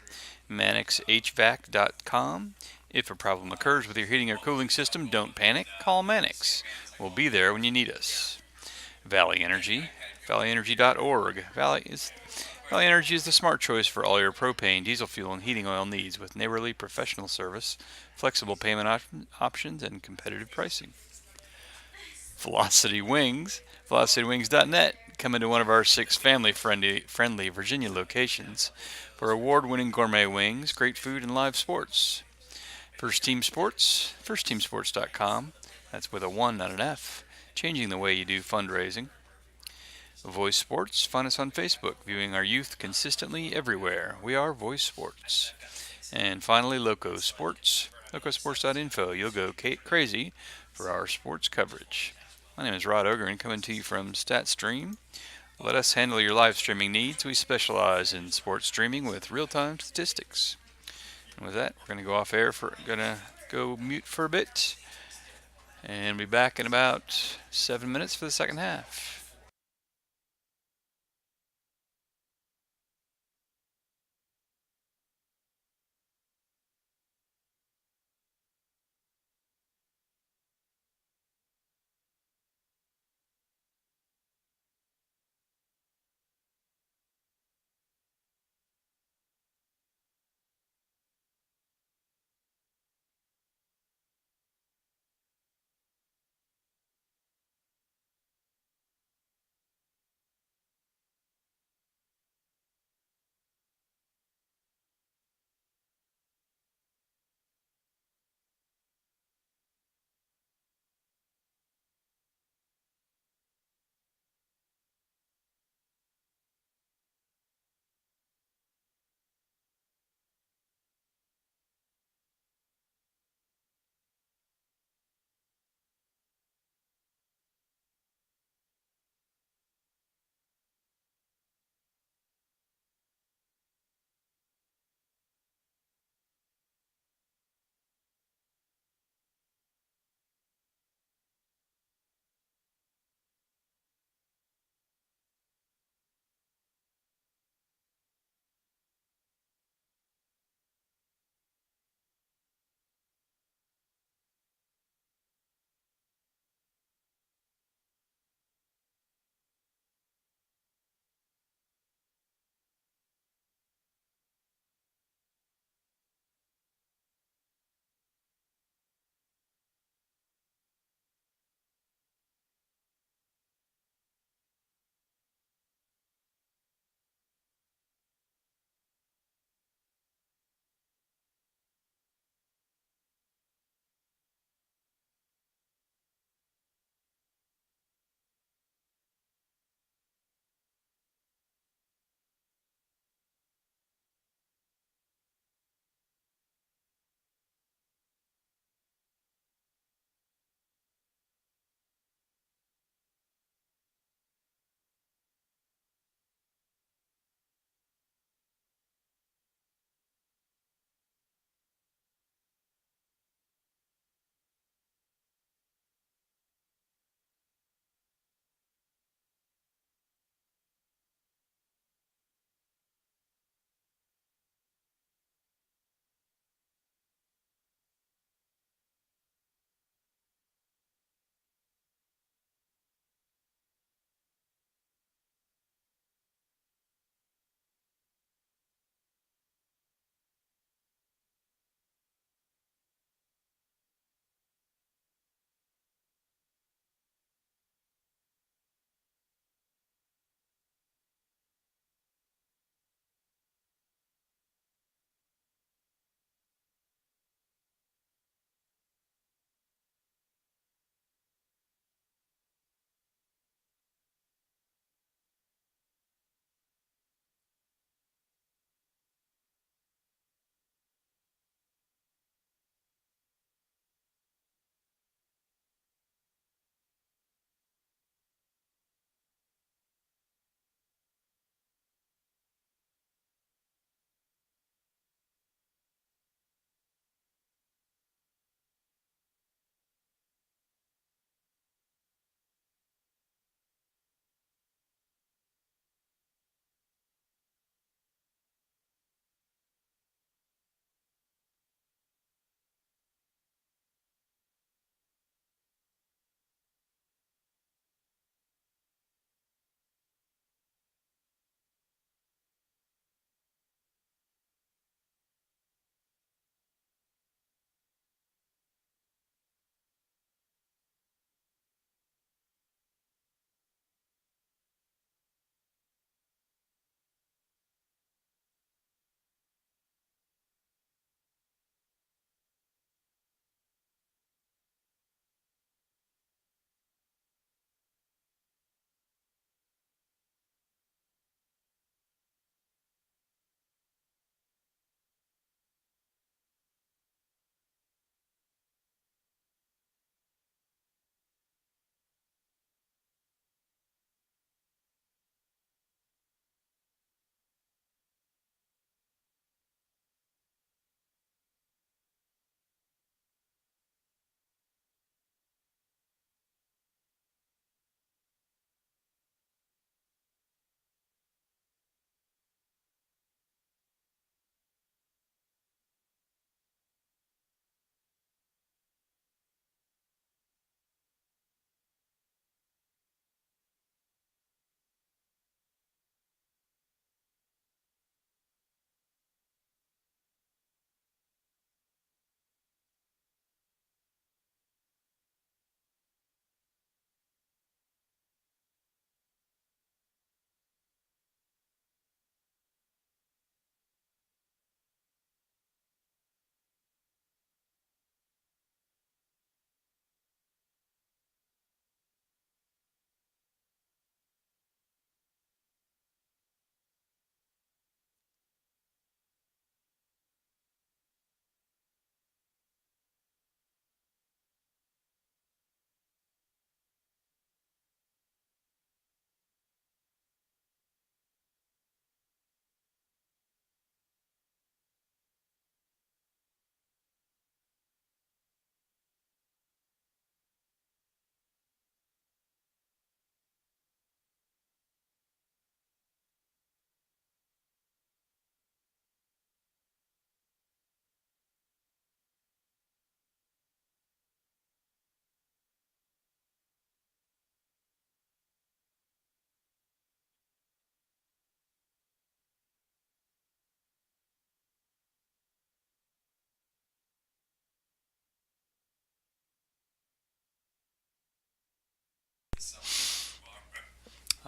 mannixhvac.com. If a problem occurs with your heating or cooling system, don't panic, call Mannix. We'll be there when you need us. Valley Energy, valleyenergy.org. Valley Energy is the smart choice for all your propane, diesel fuel, and heating oil needs with neighborly professional service, flexible payment options, and competitive pricing. Velocity Wings, velocitywings.net. Come into one of our 6 family-friendly Virginia locations for award-winning gourmet wings, great food, and live sports. First Team Sports, firstteamsports.com. That's with a 1, not an F. Changing the way you do fundraising. Voice Sports, find us on Facebook, viewing our youth consistently everywhere. We are Voice Sports. And finally, Loco Sports, locosports.info. You'll go crazy for our sports coverage. My name is Rod Ogren, coming to you from StatStream. Let us handle your live streaming needs. We specialize in sports streaming with real-time statistics. And with that, we're going to go off air go mute for a bit, and be back in about 7 minutes for the second half.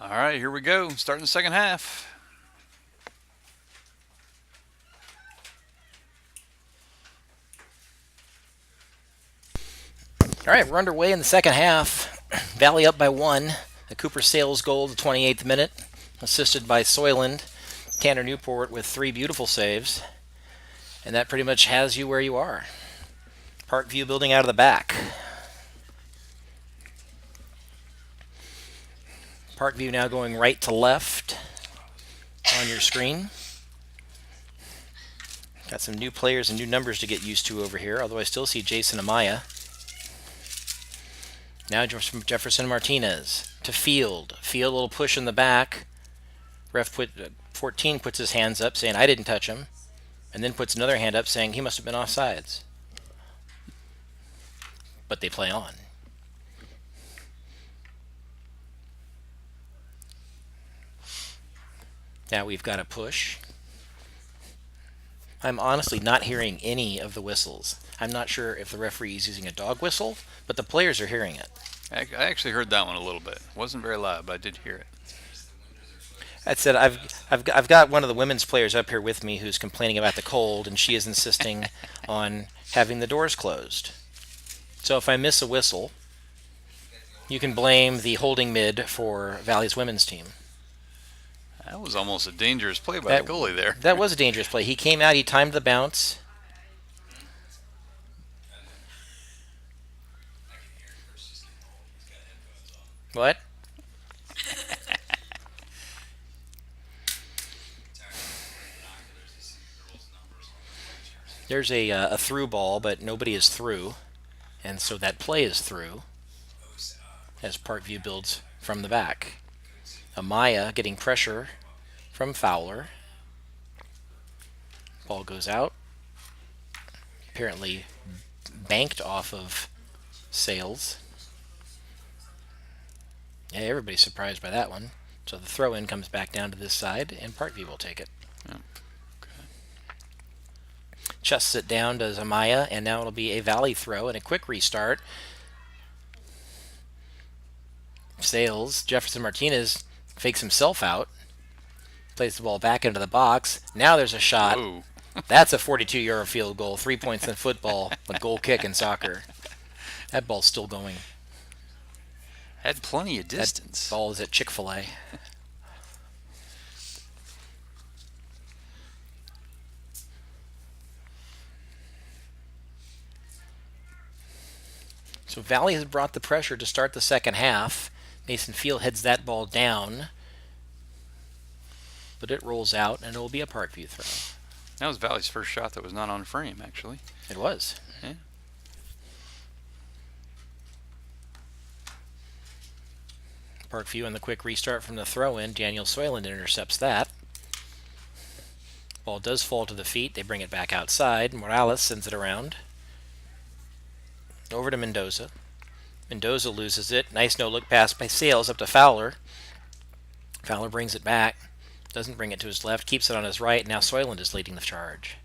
All right, here we go. Starting the second half. All right, we're underway in the second half. Valley up by 1. A Cooper Sales goal, the 28th minute, assisted by Soyland. Tanner Newport with 3 beautiful saves. And that pretty much has you where you are. Parkview building out of the back. Parkview now going right to left on your screen. Got some new players and new numbers to get used to over here, although I still see Jason Amaya. Now Jefferson Martinez to Field. Field, a little push in the back. Ref 14 puts his hands up saying, I didn't touch him. And then puts another hand up saying he must have been offsides. But they play on. Now we've got a push. I'm honestly not hearing any of the whistles. I'm not sure if the referee is using a dog whistle, but the players are hearing it. I actually heard that one a little bit. It wasn't very loud, but I did hear it. That said, I've got one of the women's players up here with me who's complaining about the cold, and she is insisting on having the doors closed. So if I miss a whistle, you can blame the holding mid for Valley's women's team. That was almost a dangerous play by the goalie there. That was a dangerous play. He came out, he timed the bounce. What? There's a through ball, but nobody is through. And so that play is through as Parkview builds from the back. Amaya getting pressure from Fowler. Ball goes out. Apparently banked off of Sales. Yeah, everybody's surprised by that one. So the throw-in comes back down to this side, and Parkview will take it. Yeah. Chests it down to Amaya, and now it'll be a Valley throw and a quick restart. Sales, Jefferson Martinez fakes himself out, plays the ball back into the box. Now there's a shot. Whoa. That's a 42-yard field goal. 3 points in football, a goal kick in soccer. That ball's still going. Had plenty of distance. That ball is at Chick-fil-A. So Valley has brought the pressure to start the second half. Mason Field heads that ball down. But it rolls out, and it will be a Parkview throw. That was Valley's first shot that was not on frame, actually. It was. Yeah. Parkview on the quick restart from the throw-in. Daniel Soyland intercepts that. Ball does fall to the feet. They bring it back outside. Morales sends it around. Over to Mendoza. Mendoza loses it. Nice no-look pass by Sales up to Fowler. Fowler brings it back. Doesn't bring it to his left. Keeps it on his right. Now Soyland is leading the charge.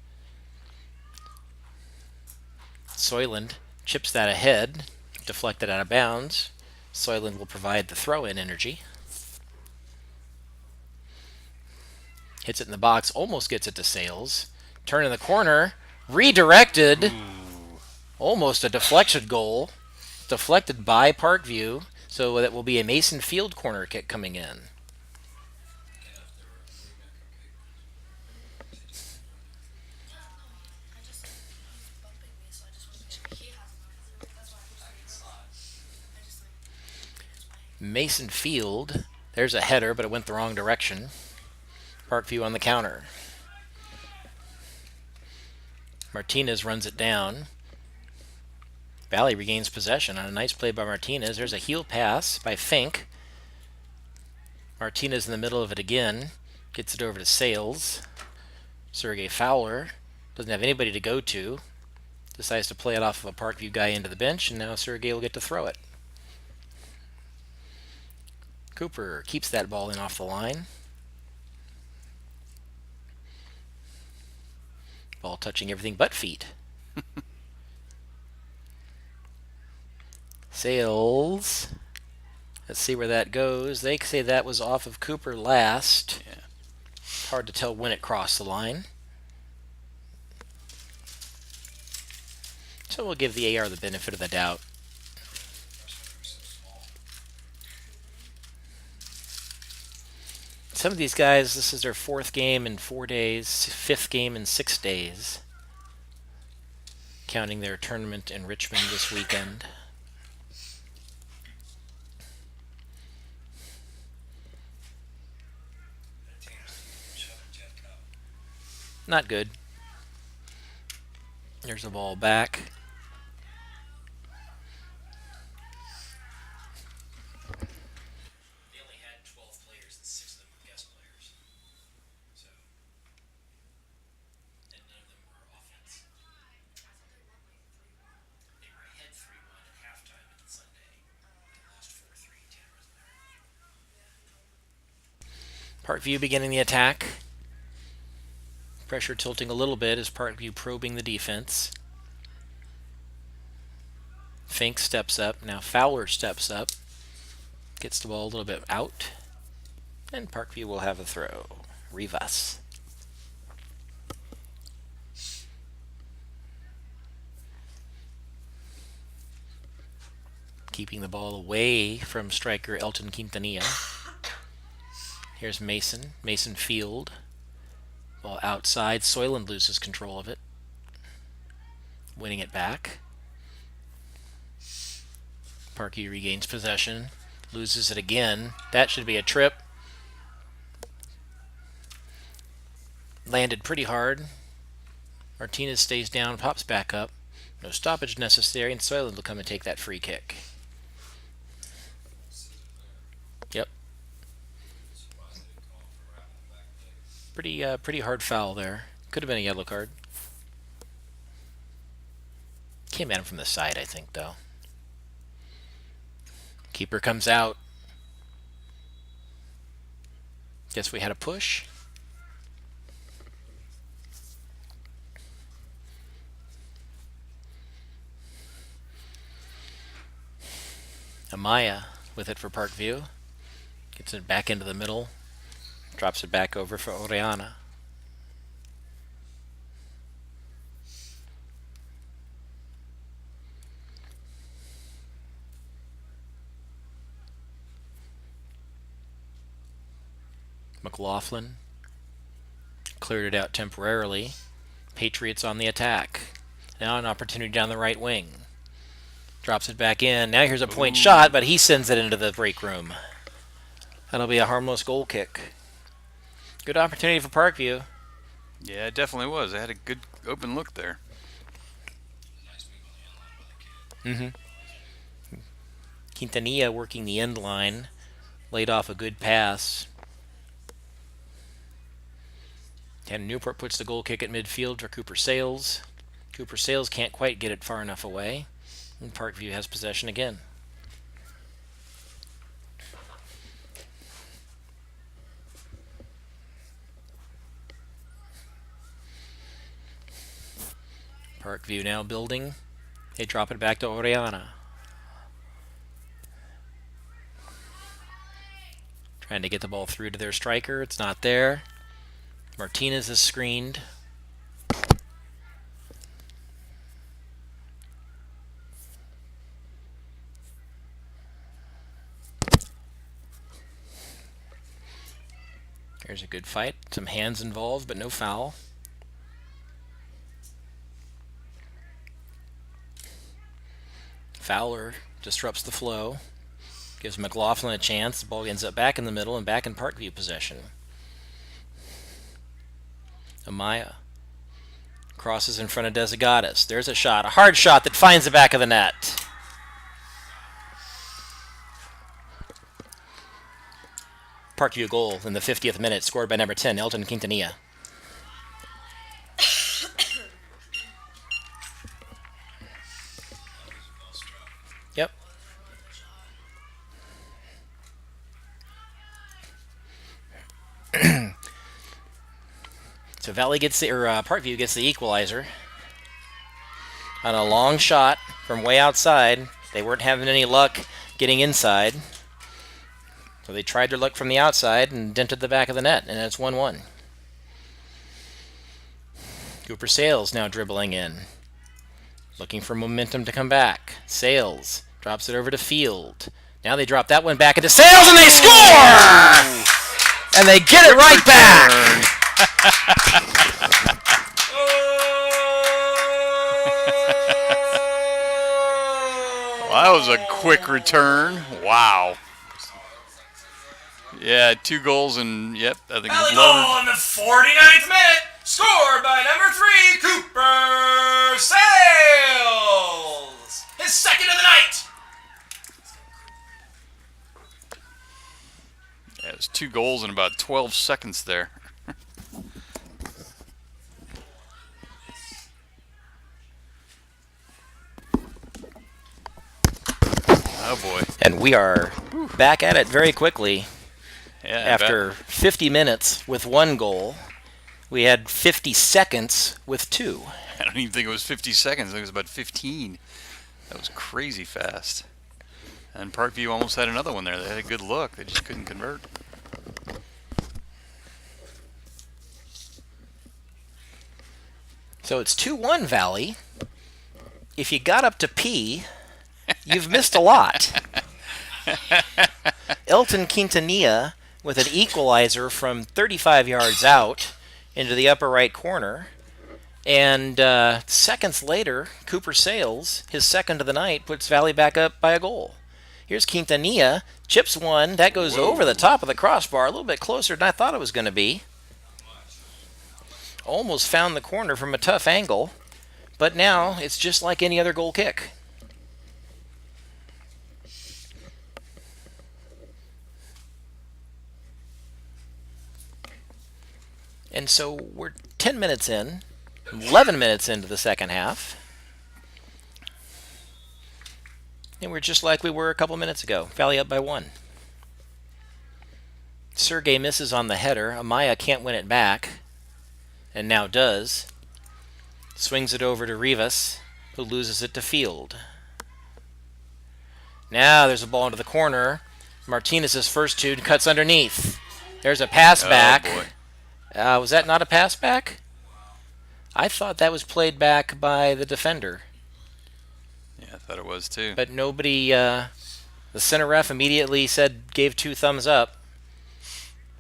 Soyland chips that ahead. Deflected out of bounds. Soyland will provide the throw-in energy. Hits it in the box. Almost gets it to Sales. Turn in the corner. Redirected. Almost a deflection goal. Deflected by Parkview. So that will be a Mason Field corner kick coming in. Mason Field. There's a header, but it went the wrong direction. Parkview on the counter. Martinez runs it down. Valley regains possession on a nice play by Martinez. There's a heel pass by Fink. Martinez in the middle of it again. Gets it over to Sales. Sergey Fowler doesn't have anybody to go to. Decides to play it off of a Parkview guy into the bench, and now Sergey will get to throw it. Cooper keeps that ball in off the line. Ball touching everything but feet. Sales Let's see where that goes. They say that was off of Cooper last. Yeah. Hard to tell when it crossed the line. So we'll give the AR the benefit of the doubt. Some of these guys, this is their 4th game in 4 days, 5th game in 6 days, counting their tournament in Richmond this weekend. Not good. There's the ball back. They only had 12 players, and 6 of them were guest players. So, and none of them were offense. They were ahead 3-1 at halftime on Sunday. They lost 4-3. Tanner wasn't there. Parkview beginning the attack. Pressure tilting a little bit as Parkview probing the defense. Fink steps up. Now Fowler steps up. Gets the ball a little bit out. And Parkview will have a throw. Rivas. Keeping the ball away from striker Elton Quintanilla. Here's Mason. Mason field. Ball outside. Soyland loses control of it. Winning it back. Parkview regains possession. Loses it again. That should be a trip. Landed pretty hard. Martinez stays down, pops back up. No stoppage necessary, and Soyland will come and take that free kick. Yep. Pretty hard foul there. Could have been a yellow card. Came at him from the side, I think, though. Keeper comes out. Guess we had a push. Amaya with it for Parkview. Gets it back into the middle. Drops it back over for Oriana. McLaughlin cleared it out temporarily. Patriots on the attack. Now an opportunity down the right wing. Drops it back in. Now here's a point shot, but he sends it into the break room. That'll be a harmless goal kick. Good opportunity for Parkview. Yeah, it definitely was. They had a good open look there. Quintanilla working the end line. Laid off a good pass. And Newport puts the goal kick at midfield for Cooper Sales. Cooper Sales can't quite get it far enough away. And Parkview has possession again. Parkview now building. They drop it back to Oriana. Trying to get the ball through to their striker. It's not there. Martinez is screened. There's a good fight. Some hands involved, but no foul. Fowler disrupts the flow. Gives McLaughlin a chance. The ball ends up back in the middle and back in Parkview possession. Amaya crosses in front of Desagadas. There's a shot. A hard shot that finds the back of the net. Parkview goal in the 50th minute, scored by number 10, Elton Quintanilla. Yep. So Parkview gets the equalizer on a long shot from way outside. They weren't having any luck getting inside. So they tried their luck from the outside and dented the back of the net, and it's 1-1. Cooper Sales now dribbling in, looking for momentum to come back. Sales drops it over to Field. Now they drop that one back into Sales, and they score! And they get it right back! Well, that was a quick return. Wow. Yeah, 2 goals and, yep, I think Valley 11. goal in the 49th minute, scored by number 3, Cooper Sales. His second of the night. Yeah, it was 2 goals in about 12 seconds there. Oh boy. And we are back at it very quickly. Yeah, After 50 minutes with 1 goal, we had 50 seconds with 2. I don't even think it was 50 seconds. I think it was about 15. That was crazy fast. And Parkview almost had another one there. They had a good look. They just couldn't convert. So it's 2-1 Valley. If you got up to P, you've missed a lot. Elton Quintanilla with an equalizer from 35 yards out into the upper right corner. And seconds later, Cooper Sales, his second of the night, puts Valley back up by a goal. Here's Quintanilla, chips one. That goes over the top of the crossbar, a little bit closer than I thought it was going to be. Almost found the corner from a tough angle. But now it's just like any other goal kick. And so we're 10 minutes in, 11 minutes into the second half. And we're just like we were a couple minutes ago. Valley up by 1. Sergey misses on the header. Amaya can't win it back, and now does. Swings it over to Rivas, who loses it to Field. Now there's a ball into the corner. Martinez's first 2 cuts underneath. There's a pass back. Boy. Was that not a pass back? I thought that was played back by the defender. Yeah, I thought it was too. But nobody, the center ref immediately gave 2 thumbs up.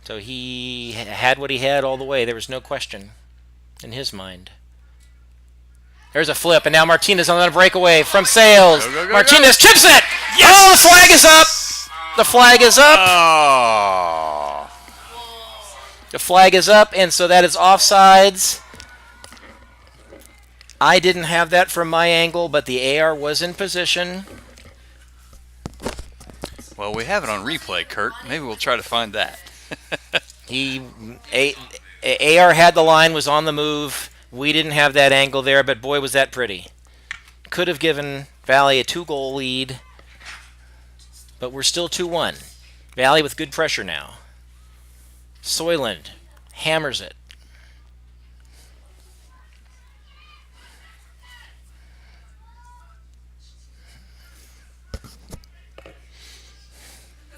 So he had what he had all the way. There was no question in his mind. There's a flip, and now Martinez on the breakaway from Sales. Go, Martinez go. chips it! Yes! Oh, the flag is up! The flag is up! Oh. The flag is up, and so that is offsides. I didn't have that from my angle, but the AR was in position. Well, we have it on replay, Kurt. Maybe we'll try to find that. AR had the line, was on the move. We didn't have that angle there, but boy, was that pretty. Could have given Valley a 2-goal lead, but we're still 2-1. Valley with good pressure now. Soyland hammers it.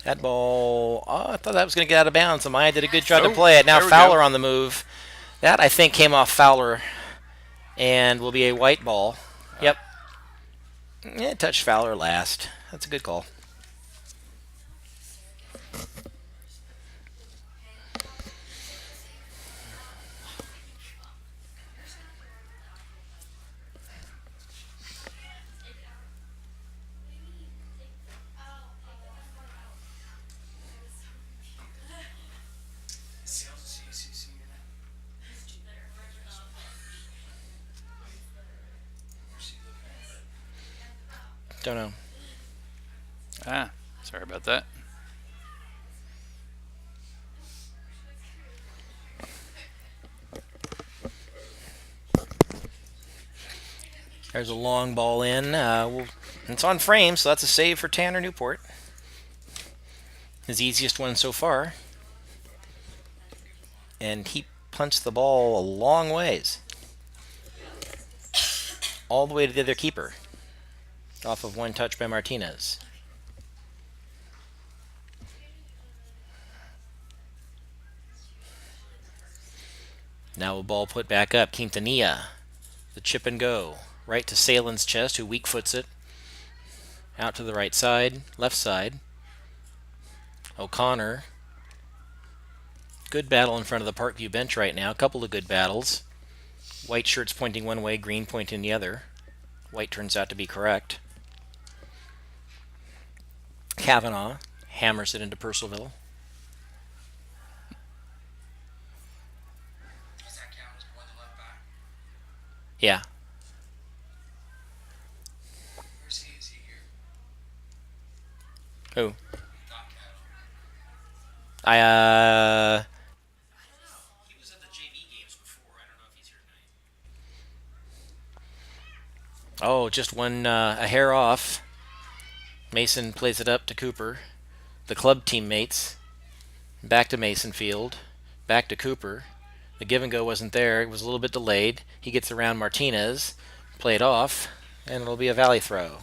That ball, I thought that was going to get out of bounds. Amaya did a good job to play it. Now Fowler on the move. That, I think, came off Fowler and will be a white ball. Yep. Yeah, touched Fowler last. That's a good call. Don't know. Sorry about that. There's a long ball in. It's on frame, so that's a save for Tanner Newport. His easiest one so far. And he punched the ball a long ways. All the way to the other keeper. Off of one touch by Martinez. Now a ball put back up. Quintanilla. The chip and go. Right to Salen's chest, who weak foots it. Out to the right side, left side. O'Connor. Good battle in front of the Parkview bench right now. A couple of good battles. White shirts pointing one way, green pointing the other. White turns out to be correct. Kavanaugh hammers it into Purcellville. Does that count as one to left back? Yeah. Where's he? Is he here? Who? Not Cattle. I, I don't know. He was at the JV games before. I don't know if he's here tonight. Oh, just one, a hair off. Mason plays it up to Cooper. The club teammates. Back to Mason Field. Back to Cooper. The give and go wasn't there. It was a little bit delayed. He gets around Martinez. Play it off. And it'll be a Valley throw.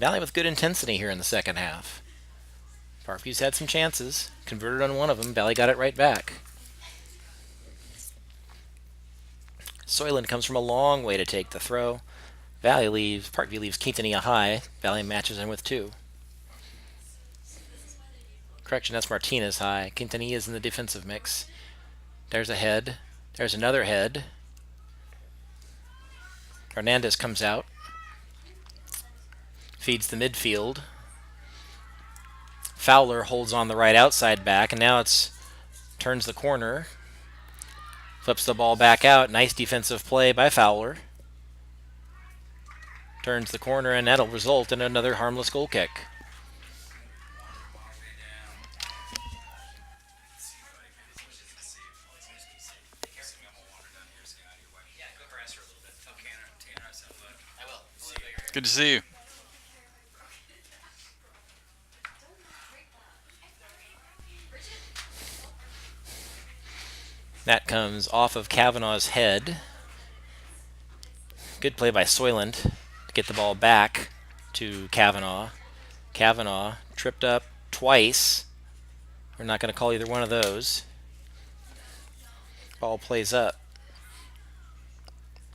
Valley with good intensity here in the second half. Parkview's had some chances. Converted on one of them. Valley got it right back. Soyland comes from a long way to take the throw. Parkview leaves Quintanilla high. Valley matches him with 2. Correction, that's Martinez high. Quintanilla is in the defensive mix. There's a head. There's another head. Hernandez comes out. Feeds the midfield. Fowler holds on the right outside back, and now turns the corner. Flips the ball back out. Nice defensive play by Fowler. Turns the corner, and that'll result in another harmless goal kick. Good to see you. That comes off of Kavanaugh's head. Good play by Soyland to get the ball back to Kavanaugh. Kavanaugh tripped up twice. We're not going to call either one of those. Ball plays up.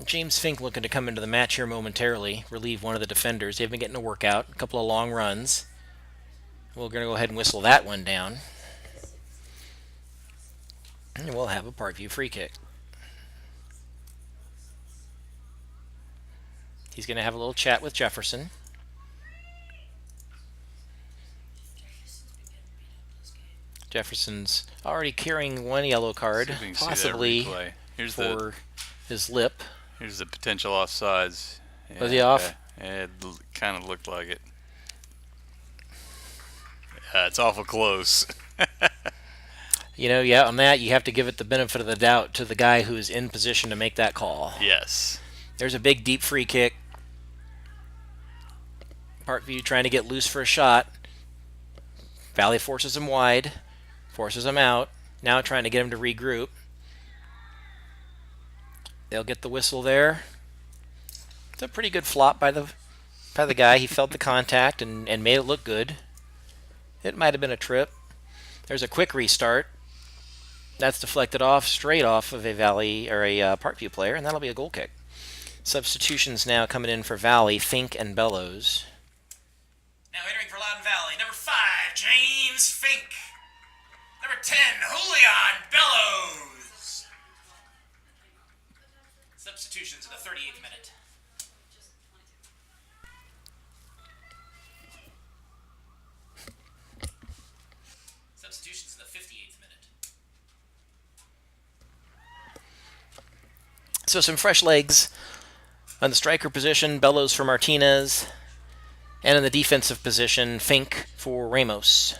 James Fink looking to come into the match here momentarily, relieve one of the defenders. They've been getting a workout, a couple of long runs. We're going to go ahead and whistle that one down. And we'll have a Parkview free kick. He's going to have a little chat with Jefferson. Jefferson's already carrying one yellow card, possibly for his lip. Here's the potential offsides. Yeah, Was he off? It kind of looked like it. Yeah, it's awful close. Yeah, on that, you have to give it the benefit of the doubt to the guy who is in position to make that call. Yes. There's a big, deep free kick. Parkview trying to get loose for a shot. Valley forces him wide, forces him out. Now trying to get him to regroup. They'll get the whistle there. It's a pretty good flop by the guy. He felt the contact and made it look good. It might have been a trip. There's a quick restart. That's deflected straight off of a Valley or a Parkview player, and that'll be a goal kick. Substitutions now coming in for Valley, Fink and Bellows. Now entering for Loudoun Valley, number 5, James Fink. Number 10, Julian Bellows. Substitutions in the 38th minute. Substitutions in the 58th minute. So some fresh legs on the striker position, Bellows for Martinez. And in the defensive position, Fink for Ramos.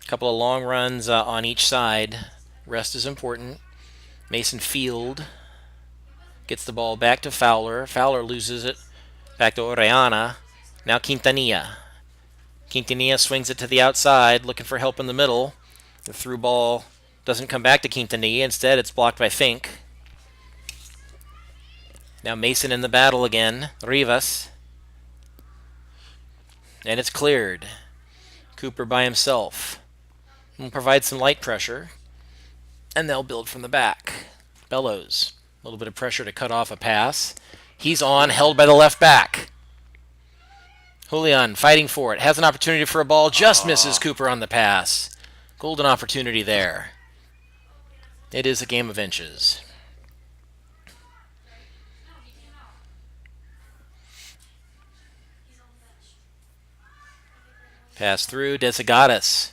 A couple of long runs on each side. Rest is important. Mason Field gets the ball back to Fowler. Fowler loses it back to Orellana. Now Quintanilla. Quintanilla swings it to the outside, looking for help in the middle. The through ball doesn't come back to Quintanilla. Instead, it's blocked by Fink. Now Mason in the battle again. Rivas. And it's cleared. Cooper by himself. Will provide some light pressure, and they'll build from the back. Bellows, a little bit of pressure to cut off a pass. He's on, held by the left back. Loudoun fighting for it, has an opportunity for a ball, just misses Cooper on the pass. Golden opportunity there. It is a game of inches. Pass through, Desagatas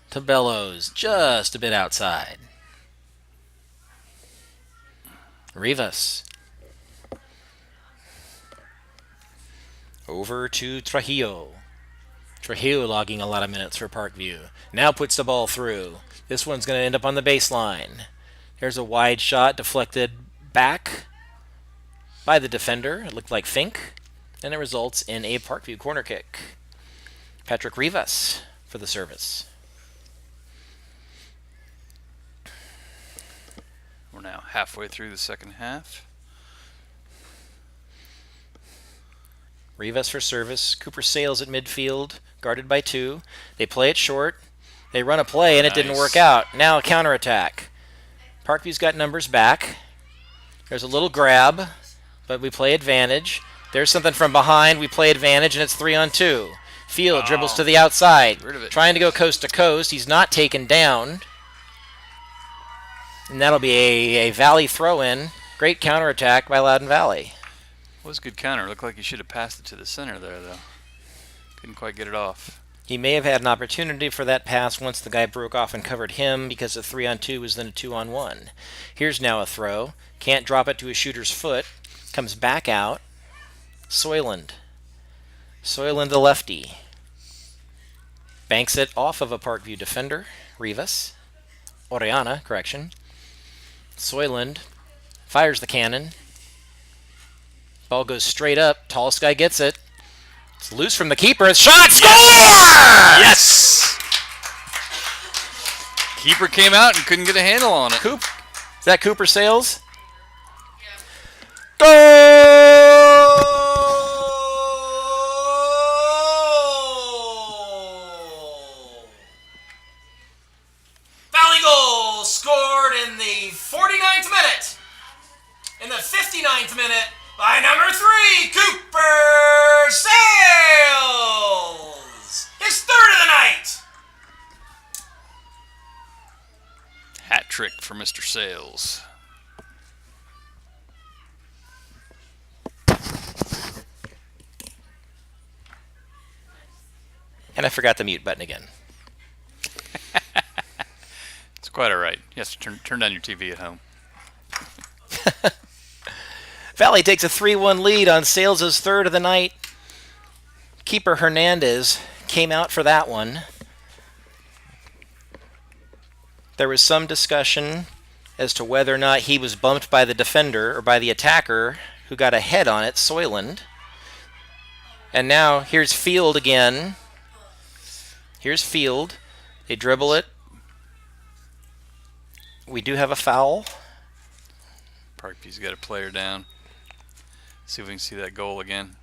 to Bellows, just a bit outside. Rivas. Over to Trujillo. Trujillo logging a lot of minutes for Parkview. Now puts the ball through. This one's going to end up on the baseline. There's a wide shot deflected back by the defender. It looked like Fink. And it results in a Parkview corner kick. Patrick Rivas for the service. We're now halfway through the second half. Rivas for service. Cooper sails at midfield, guarded by 2. They play it short. They run a play, and it didn't work out. Now a counterattack. Parkview's got numbers back. There's a little grab, but we play advantage. There's something from behind. We play advantage, and it's 3-on-2. Field dribbles to the outside, trying to go coast to coast. He's not taken down. And that'll be a Valley throw-in. Great counterattack by Loudoun Valley. Was a good counter. Looked like he should have passed it to the center there, though. Couldn't quite get it off. He may have had an opportunity for that pass once the guy broke off and covered him, because the 3-on-2 was then a 2-on-1. Here's now a throw. Can't drop it to a shooter's foot. Comes back out. Soyland. Soyland the lefty. Banks it off of a Parkview defender. Rivas. Oriana, correction. Soyland fires the cannon. Ball goes straight up. Tallest guy gets it. It's loose from the keeper. It's shot. Score! Yes! Keeper came out and couldn't get a handle on it. Is that Cooper Sales? Goal! Valley goal scored in the 49th minute. In the 59th minute by number 3, Cooper Sales. His third of the night. Hat trick for Mr. Sales. And I forgot the mute button again. It's quite all right. You have to turn down your TV at home. Valley takes a 3-1 lead on Sales' third of the night. Keeper Hernandez came out for that one. There was some discussion as to whether or not he was bumped by the defender or by the attacker who got a head on it, Soyland. And now here's Field again. Here's Field. They dribble it. We do have a foul. Parkview's got a player down. See if we can see that goal again.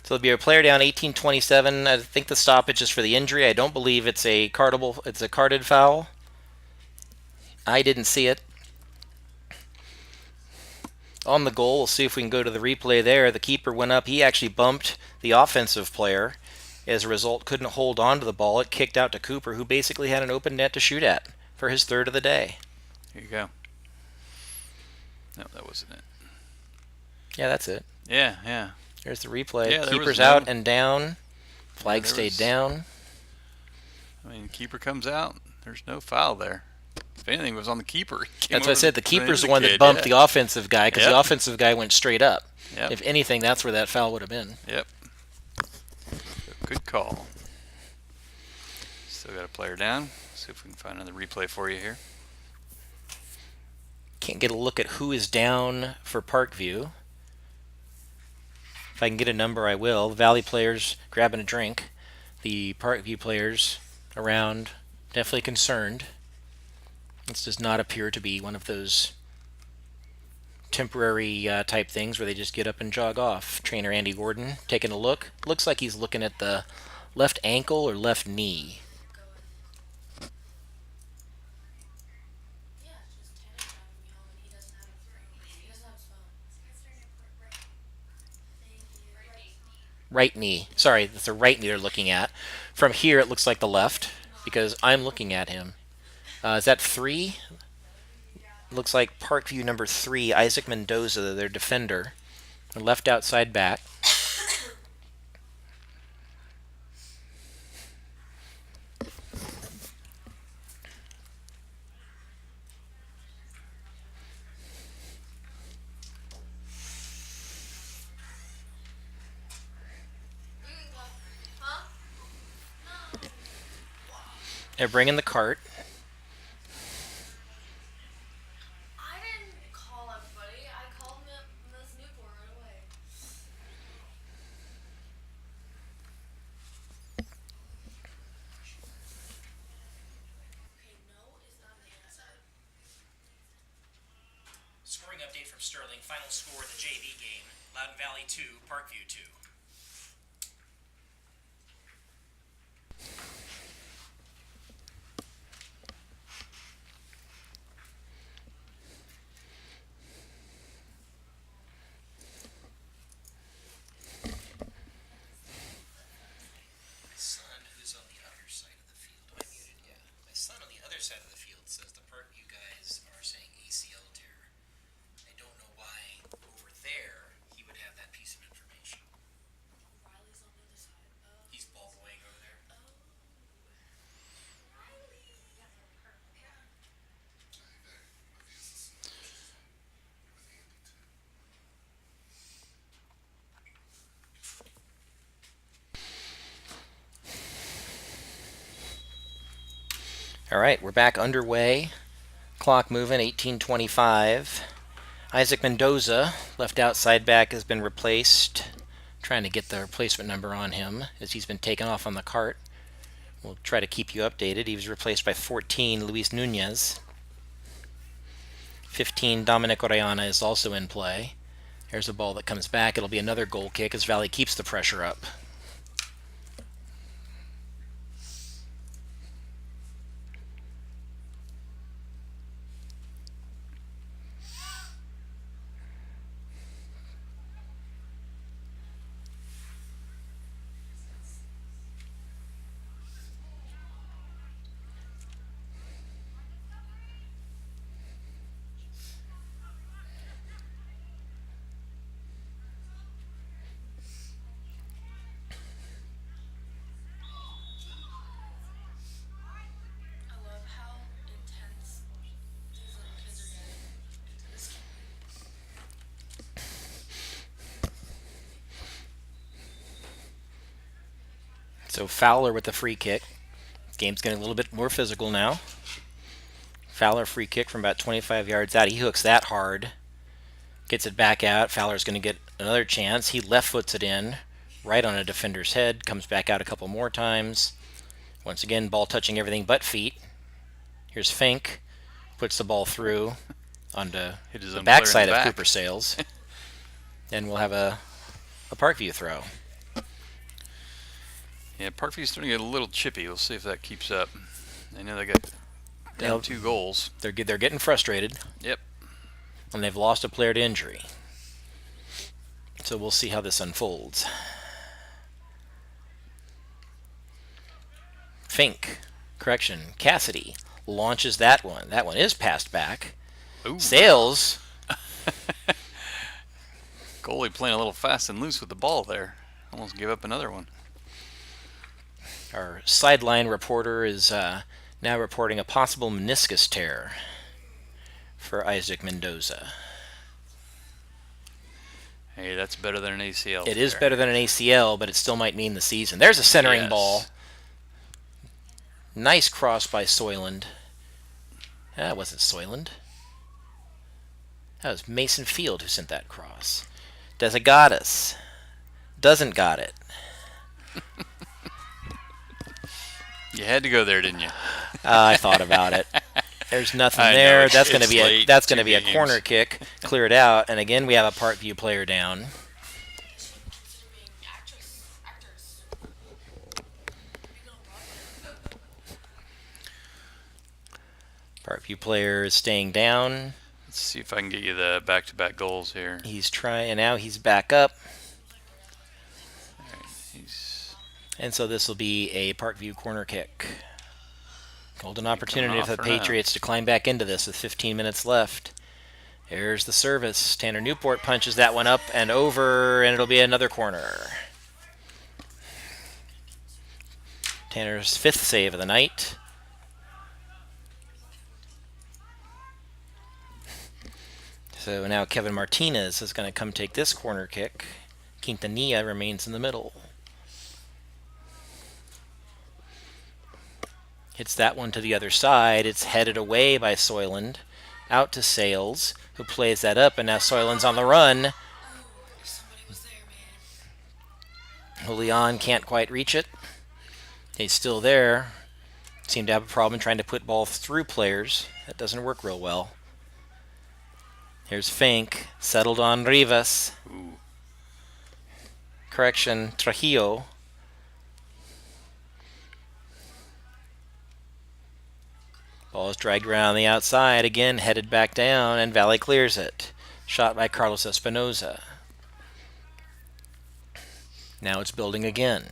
So there'll be a player down, 18-27. I think the stoppage is for the injury. I don't believe it's a carded foul. I didn't see it. On the goal, we'll see if we can go to the replay there. The keeper went up. He actually bumped the offensive player. As a result, couldn't hold on to the ball. It kicked out to Cooper, who basically had an open net to shoot at for his third of the day. Here you go. No, that wasn't it. Yeah, that's it. Yeah. There's the replay. Yeah, Keeper's out and down. Flag stayed down. I mean, keeper comes out. There's no foul there. If anything, it was on the keeper. That's what I said. The keeper's the one that bumped the offensive guy, because the offensive guy went straight up. Yep. If anything, that's where that foul would have been. Yep. Good call. Still got a player down. See if we can find another replay for you here. Can't get a look at who is down for Parkview. If I can get a number, I will. The Valley players grabbing a drink. The Parkview players around, definitely concerned. This does not appear to be one of those temporary type things where they just get up and jog off. Trainer Andy Gordon taking a look. Looks like he's looking at the left ankle or left knee. Yeah, just Tanner driving me home and he doesn't have his phone. He doesn't have his phone. Right knee. Sorry, that's the right knee they're looking at. From here, it looks like the left because I'm looking at him. Is that 3? Looks like Parkview number 3, Isaac Mendoza, their defender. The left outside back. Huh? No. They're bringing the cart. I didn't call everybody. I called Miss Newport right away. Okay, no is not the answer. Scoring update from Sterling. Final score of the JV game. Loudoun Valley 2, Parkview 2. My son, who's on the other side of the field. Am I muted? Yeah. My son on the other side of the field says the Parkview guys are saying ACL tear. I don't know why over there he would have that piece of information. Riley's on the other side. Oh. He's ball boying over there. Riley. All right, we're back underway. Clock moving, 18:25. Isaac Mendoza, left outside back, has been replaced. Trying to get the replacement number on him as he's been taken off on the cart. We'll try to keep you updated. He was replaced by 14, Luis Nunez. 15, Dominic Orellana is also in play. Here's a ball that comes back. It'll be another goal kick as Valley keeps the pressure up. I love how intense these little kids are getting into this game. So Fowler with the free kick. Game's getting a little bit more physical now. Fowler free kick from about 25 yards out. He hooks that hard. Gets it back out. Fowler's going to get another chance. He left foots it in. Right on a defender's head. Comes back out a couple more times. Once again, ball touching everything but feet. Here's Fink. Puts the ball through onto Hit his the own player in backside the of back. Cooper Sales. And we'll have a Parkview throw. Yeah, Parkview's starting to get a little chippy. We'll see if that keeps up. I know they got down They'll- 2 goals. They're getting frustrated. Yep. And they've lost a player to injury. So we'll see how this unfolds. Fink, correction, Cassidy launches that one. That one is passed back. Ooh. Sales, Goalie playing a little fast and loose with the ball there. Almost gave up another one. our sideline reporter, is now reporting a possible meniscus tear for Isaac Mendoza. Hey, that's better than an ACL. It is tear. better than an ACL, but it still might mean the season. There's a centering Yes. ball. Nice cross by Soyland. That wasn't Soyland. That was Mason Field who sent that cross. Desagadas doesn't got it. You had to go there, didn't you? I thought about it. There's nothing I know, there. it's- That's going to it's be a late, that's going to 2 be a games. corner kick, cleared out, and again we have a Parkview player down. Consider being actors. Parkview player is staying down. Let's see if I can get you the back-to-back goals here. He's trying, and now he's back up. He's And so this will be a Parkview corner kick. Golden opportunity off for the for now. Patriots to climb back into this with 15 minutes left. Here's the service. Tanner Newport punches that one up and over, and it'll be another corner. Tanner's 5th save of the night. So now Kevin Martinez is going to come take this corner kick. Quintanilla remains in the middle. Hits that one to the other side. It's headed away by Soyland. Out to Sales, who plays that up, and now Soyland's on the run. Somebody was there, man. Julian can't quite reach it. He's still there. Seemed to have a problem trying to put ball through players. That doesn't work real well. Here's Fink, settled on Rivas. Ooh. Correction, Trujillo. Ball is dragged around the outside, again headed back down, and Valley clears it. Shot by Carlos Espinoza. Now it's building again.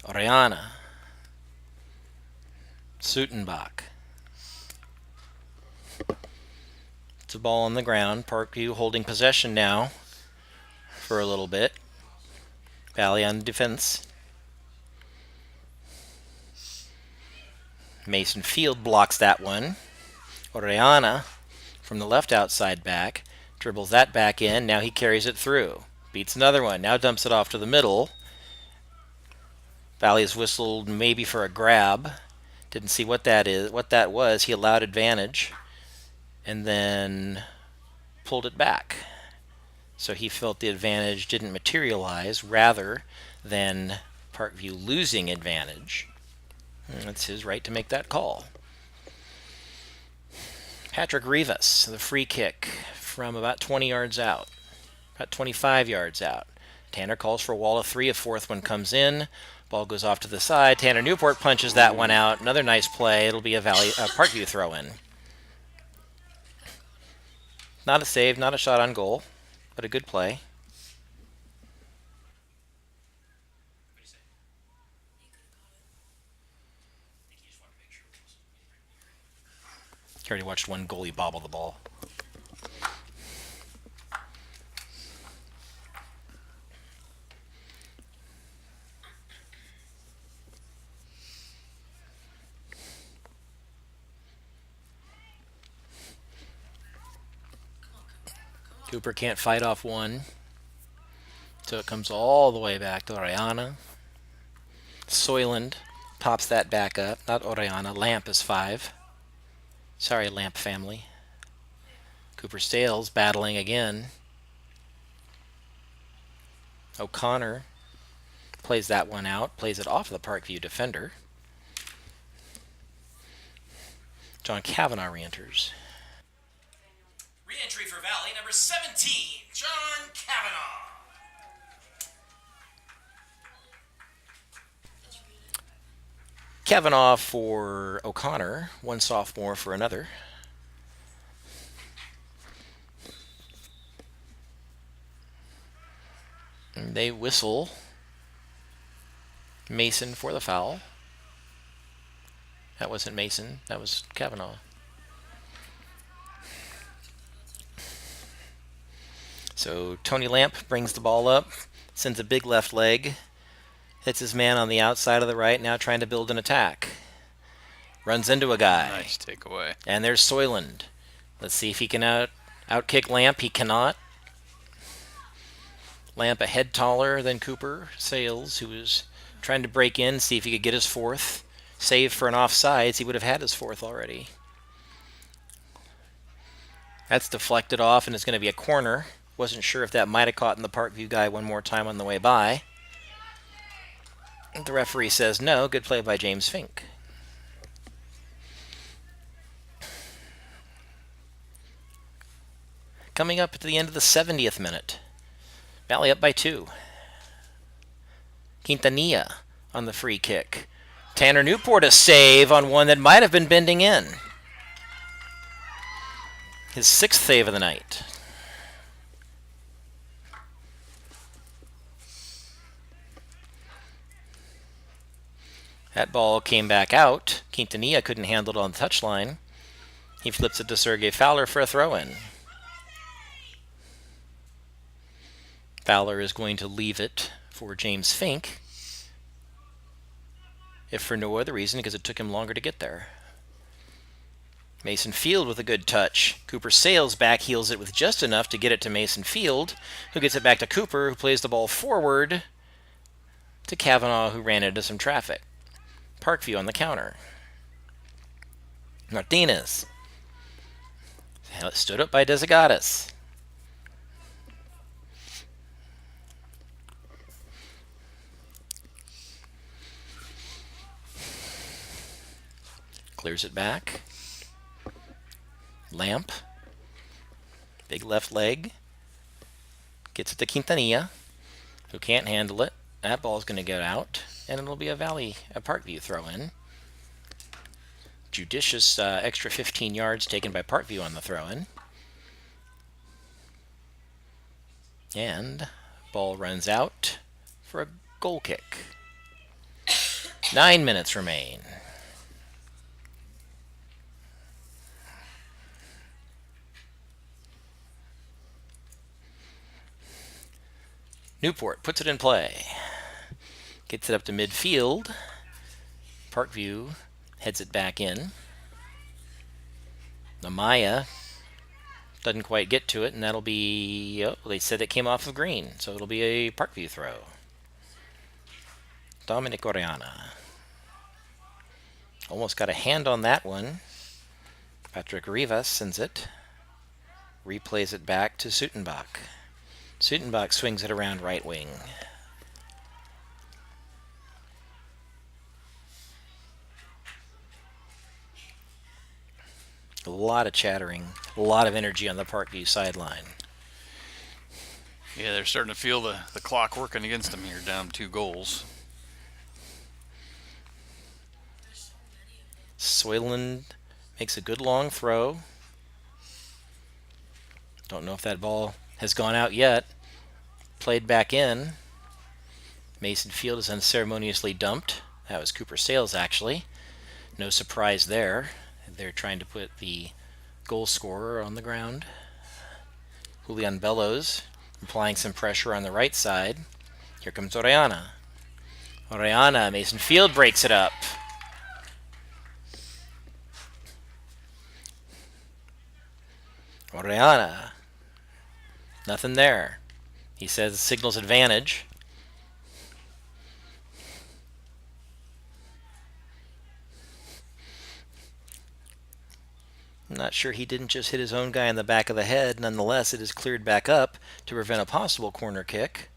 Orellana. Sutenbach. It's a ball on the ground. Parkview holding possession now for a little bit. Valley on defense. Mason Field blocks that one. Orellana from the left outside back dribbles that back in. Now he carries it through. Beats another one. Now dumps it off to the middle. Valley has whistled maybe for a grab. Didn't see what that is. What that was. He allowed advantage and then pulled it back. So he felt the advantage didn't materialize rather than Parkview losing advantage. It's his right to make that call. Patrick Rivas, the free kick from about 20 yards out. About 25 yards out. Tanner calls for a wall of 3. A fourth one comes in. Ball goes off to the side. Tanner Newport punches that one out. Another nice play. It'll be a Parkview throw-in. Not a save, not a shot on goal, but a good play. What do you say? I think he just wanted to make sure it wasn't. I already watched one goalie bobble the ball. Cooper can't fight off one. So it comes all the way back to Orellana. Soyland pops that back up. Not Orellana. Lamp is 5. Sorry, Lamp family. Cooper Stales battling again. O'Connor plays that one out. Plays it off the Parkview defender. John Kavanaugh re-enters. Re-entry for Valley, number 17, John Kavanaugh. Kavanaugh for O'Connor. One sophomore for another. And they whistle Mason for the foul. That wasn't Mason. That was Kavanaugh. So Tony Lamp brings the ball up, sends a big left leg, hits his man on the outside of the right, now trying to build an attack. Runs into a guy. Nice takeaway. And there's Soyland. Let's see if he can outkick Lamp. He cannot. Lamp a head taller than Cooper Sales, who was trying to break in, see if he could get his fourth. Save for an offsides. He would have had his fourth already. That's deflected off, and it's going to be a corner. Wasn't sure if that might have caught in the Parkview guy one more time on the way by. The referee says no. Good play by James Fink. Coming up to the end of the 70th minute. Valley up by 2. Quintanilla on the free kick. Tanner Newport a save on one that might have been bending in. His 6th save of the night. That ball came back out. Quintanilla couldn't handle it on the touchline. He flips it to Sergey Fowler for a throw-in. Fowler is going to leave it for James Fink, if for no other reason because it took him longer to get there. Mason Field with a good touch. Cooper Sales backheels it with just enough to get it to Mason Field, who gets it back to Cooper, who plays the ball forward to Kavanaugh, who ran into some traffic. Parkview on the counter. Martinez. Stood up by Desagatis. Clears it back. Lamp. Big left leg. Gets it to Quintanilla, who can't handle it. That ball's going to get out, and it'll be a Parkview throw-in. Judicious extra 15 yards taken by Parkview on the throw-in. And ball runs out for a goal kick. 9 minutes remain. Newport puts it in play. Gets it up to midfield. Parkview heads it back in. Amaya doesn't quite get to it, and that'll be... Oh, they said it came off of green, so it'll be a Parkview throw. Dominic Oriana. Almost got a hand on that one. Patrick Rivas sends it. Replays it back to Sutenbach. Sutenbach swings it around right wing. A lot of chattering, a lot of energy on the Parkview sideline. Yeah, they're starting to feel the clock working against them here, down 2 goals. Soyland makes a good long throw. Don't know if that ball has gone out yet. Played back in. Mason Field is unceremoniously dumped. That was Cooper Sales, actually. No surprise there. They're trying to put the goal scorer on the ground. Julian Bellows applying some pressure on the right side. Here comes Orellana. Orellana, Mason Field breaks it up. Orellana. Nothing there. He says signals advantage. I'm not sure he didn't just hit his own guy in the back of the head. Nonetheless, it is cleared back up to prevent a possible corner kick.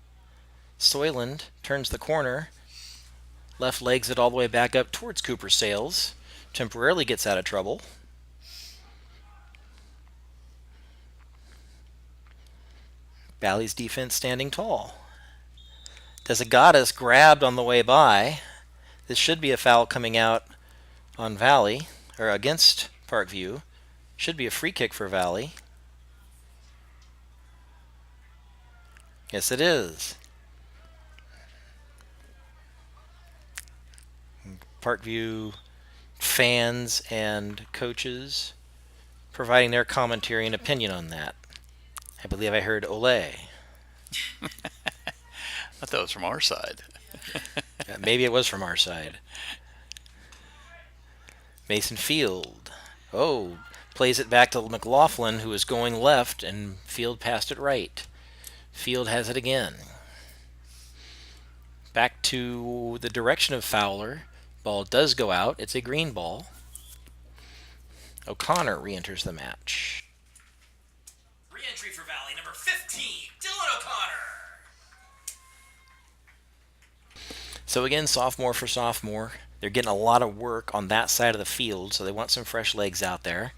Soyland turns the corner, left legs it all the way back up towards Cooper Sales, temporarily gets out of trouble. Valley's defense standing tall. Desagatis grabbed on the way by. This should be a foul coming out on Valley, or against Parkview. Should be a free kick for Valley. Yes, it is. Parkview fans and coaches providing their commentary and opinion on that. I believe I heard Ole. I thought it was from our side. Maybe it was from our side. Mason Field. Oh, plays it back to McLaughlin, who is going left, and Field passed it right. Field has it again. Back to the direction of Fowler. Ball does go out. It's a green ball. O'Connor re-enters the match. Re-entry for Valley, number 15, Dylan O'Connor. So again, sophomore for sophomore. They're getting a lot of work on that side of the field, so they want some fresh legs out there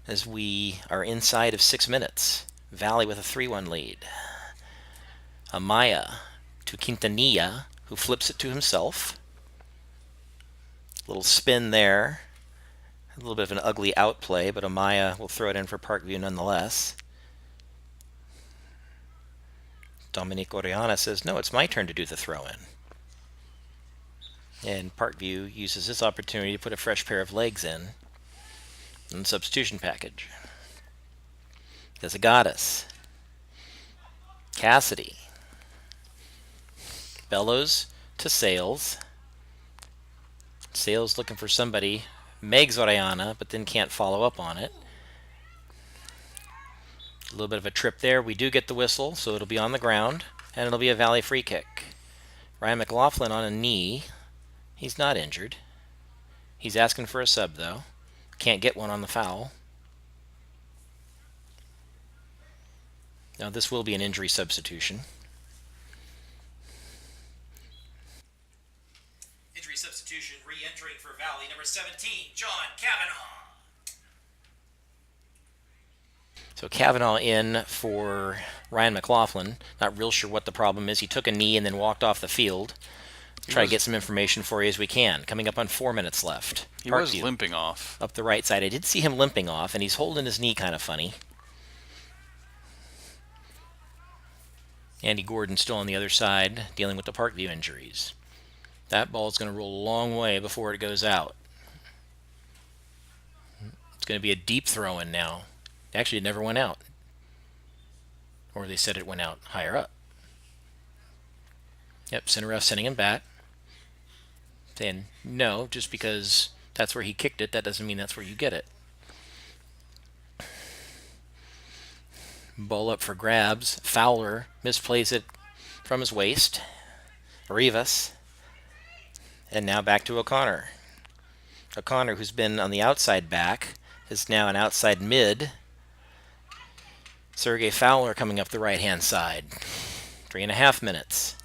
as we are inside of 6 minutes. Valley with a 3-1 lead. Amaya to Quintanilla, who flips it to himself. Little spin there. A little bit of an ugly outplay, but Amaya will throw it in for Parkview nonetheless. Dominique Oriana says, no, it's my turn to do the throw-in. And Parkview uses this opportunity to put a fresh pair of legs in the substitution package. There's a Goddess. Cassidy. Bellows to Sales. Sales looking for somebody. Megs Oriana, but then can't follow up on it. A little bit of a trip there. We do get the whistle, so it'll be on the ground, and it'll be a Valley free kick. Ryan McLaughlin on a knee. He's not injured. He's asking for a sub, though. Can't get one on the foul. Now, this will be an injury substitution. Injury substitution re-entering for Valley, number 17, John Kavanaugh. So Kavanaugh in for Ryan McLaughlin. Not real sure what the problem is. He took a knee and then walked off the field. Try to get some information for you as we can. Coming up on 4 minutes left. He was limping off. Up the right side. I did see him limping off, and he's holding his knee kind of funny. Andy Gordon still on the other side, dealing with the Parkview injuries. That ball is going to roll a long way before it goes out. It's going to be a deep throw-in now. Actually, it never went out. Or they said it went out higher up. Yep, center ref sending him back. Saying, no, just because that's where he kicked it, that doesn't mean that's where you get it. Ball up for grabs. Fowler misplays it from his waist. Rivas. And now back to O'Connor. O'Connor, who's been on the outside back, is now an outside mid. Sergey Fowler coming up the right-hand side. 3.5 minutes.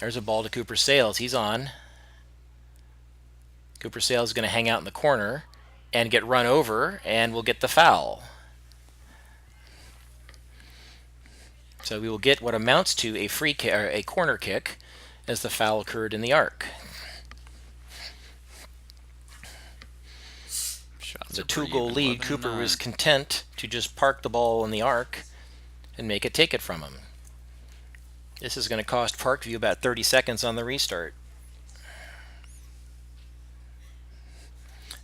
There's a ball to Cooper Sales. He's on. Cooper Sales is going to hang out in the corner and get run over, and will get the foul. So we will get what amounts to a free kick, or a corner kick, as the foul occurred in the arc. The 2-goal lead. Cooper was content to just park the ball in the arc and make it take it from him. This is going to cost Parkview about 30 seconds on the restart.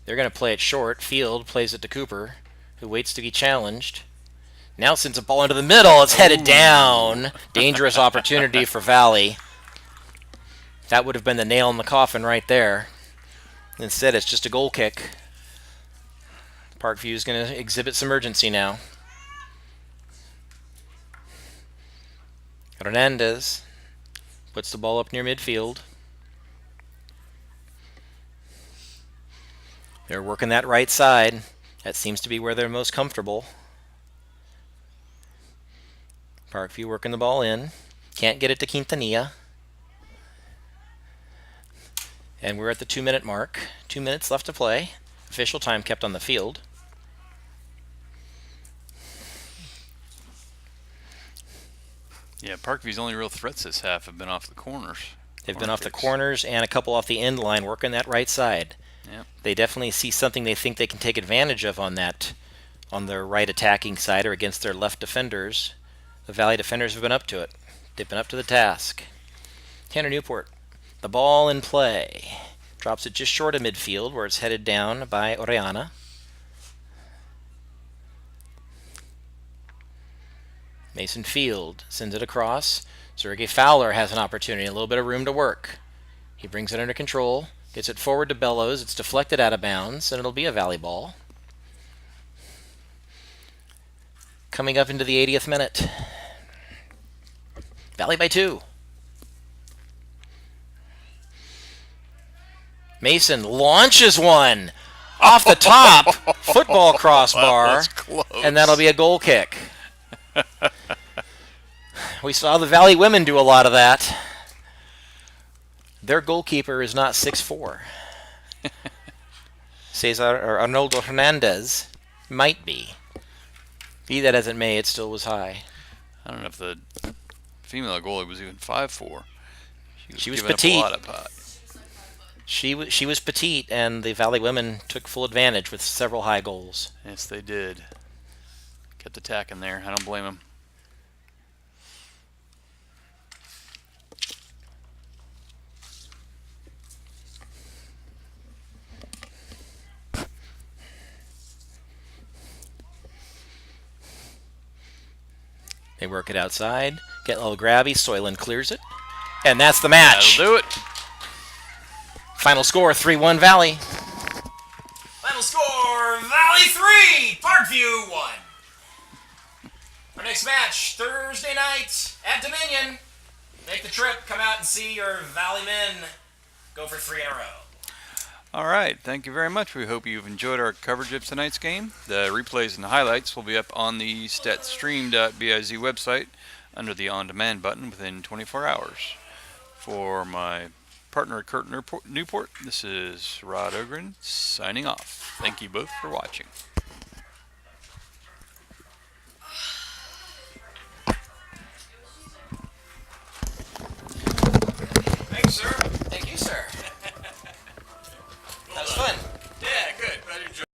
They're going to play it short. Field plays it to Cooper, who waits to be challenged. Now sends a ball into the middle. It's headed down. Dangerous opportunity for Valley. That would have been the nail in the coffin right there. Instead, it's just a goal kick. Parkview is going to exhibit some urgency now. Hernandez puts the ball up near midfield. They're working that right side. That seems to be where they're most comfortable. Parkview working the ball in. Can't get it to Quintanilla. And we're at the 2-minute mark. 2 minutes left to play. Official time kept on the field. Yeah, Parkview's only real threats this half have been off the corners. They've been off the corners and a couple off the end line working that right side. Yep. They definitely see something they think they can take advantage of on that, on their right attacking side or against their left defenders. The Valley defenders have been up to it. They've been up to the task. Tanner Newport, the ball in play. Drops it just short of midfield where it's headed down by Oriana. Mason Field sends it across. Sergey Fowler has an opportunity, a little bit of room to work. He brings it under control, gets it forward to Bellows. It's deflected out of bounds, and it'll be a Valley ball. Coming up into the 80th minute. Valley by 2. Mason launches one off the top. Football crossbar. That was close. And that'll be a goal kick. We saw the Valley women do a lot of that. Their goalkeeper is not 6'4". Cesar or Arnoldo Hernandez might be. Be that as it may, it still was high. I don't know if the female goalie was even 5'4". She was giving petite. up a lot of pot. She was petite, and the Valley women took full advantage with several high goals. Yes, they did. Kept attacking there. I don't blame them. They work it outside, get a little grabby. Soylent clears it, and that's the match. That'll do it. Final score: 3-1 Valley. Final score: Valley 3, Parkview 1. Our next match, Thursday night at Dominion. Make the trip, come out and see your Valley men go for 3 in a row. All right, thank you very much. We hope you've enjoyed our coverage of tonight's game. The replays and the highlights will be up on the statstream.biz website under the on-demand button within 24 hours. For my partner Kurt Newport, this is Rod Ogren signing off. Thank you both for watching.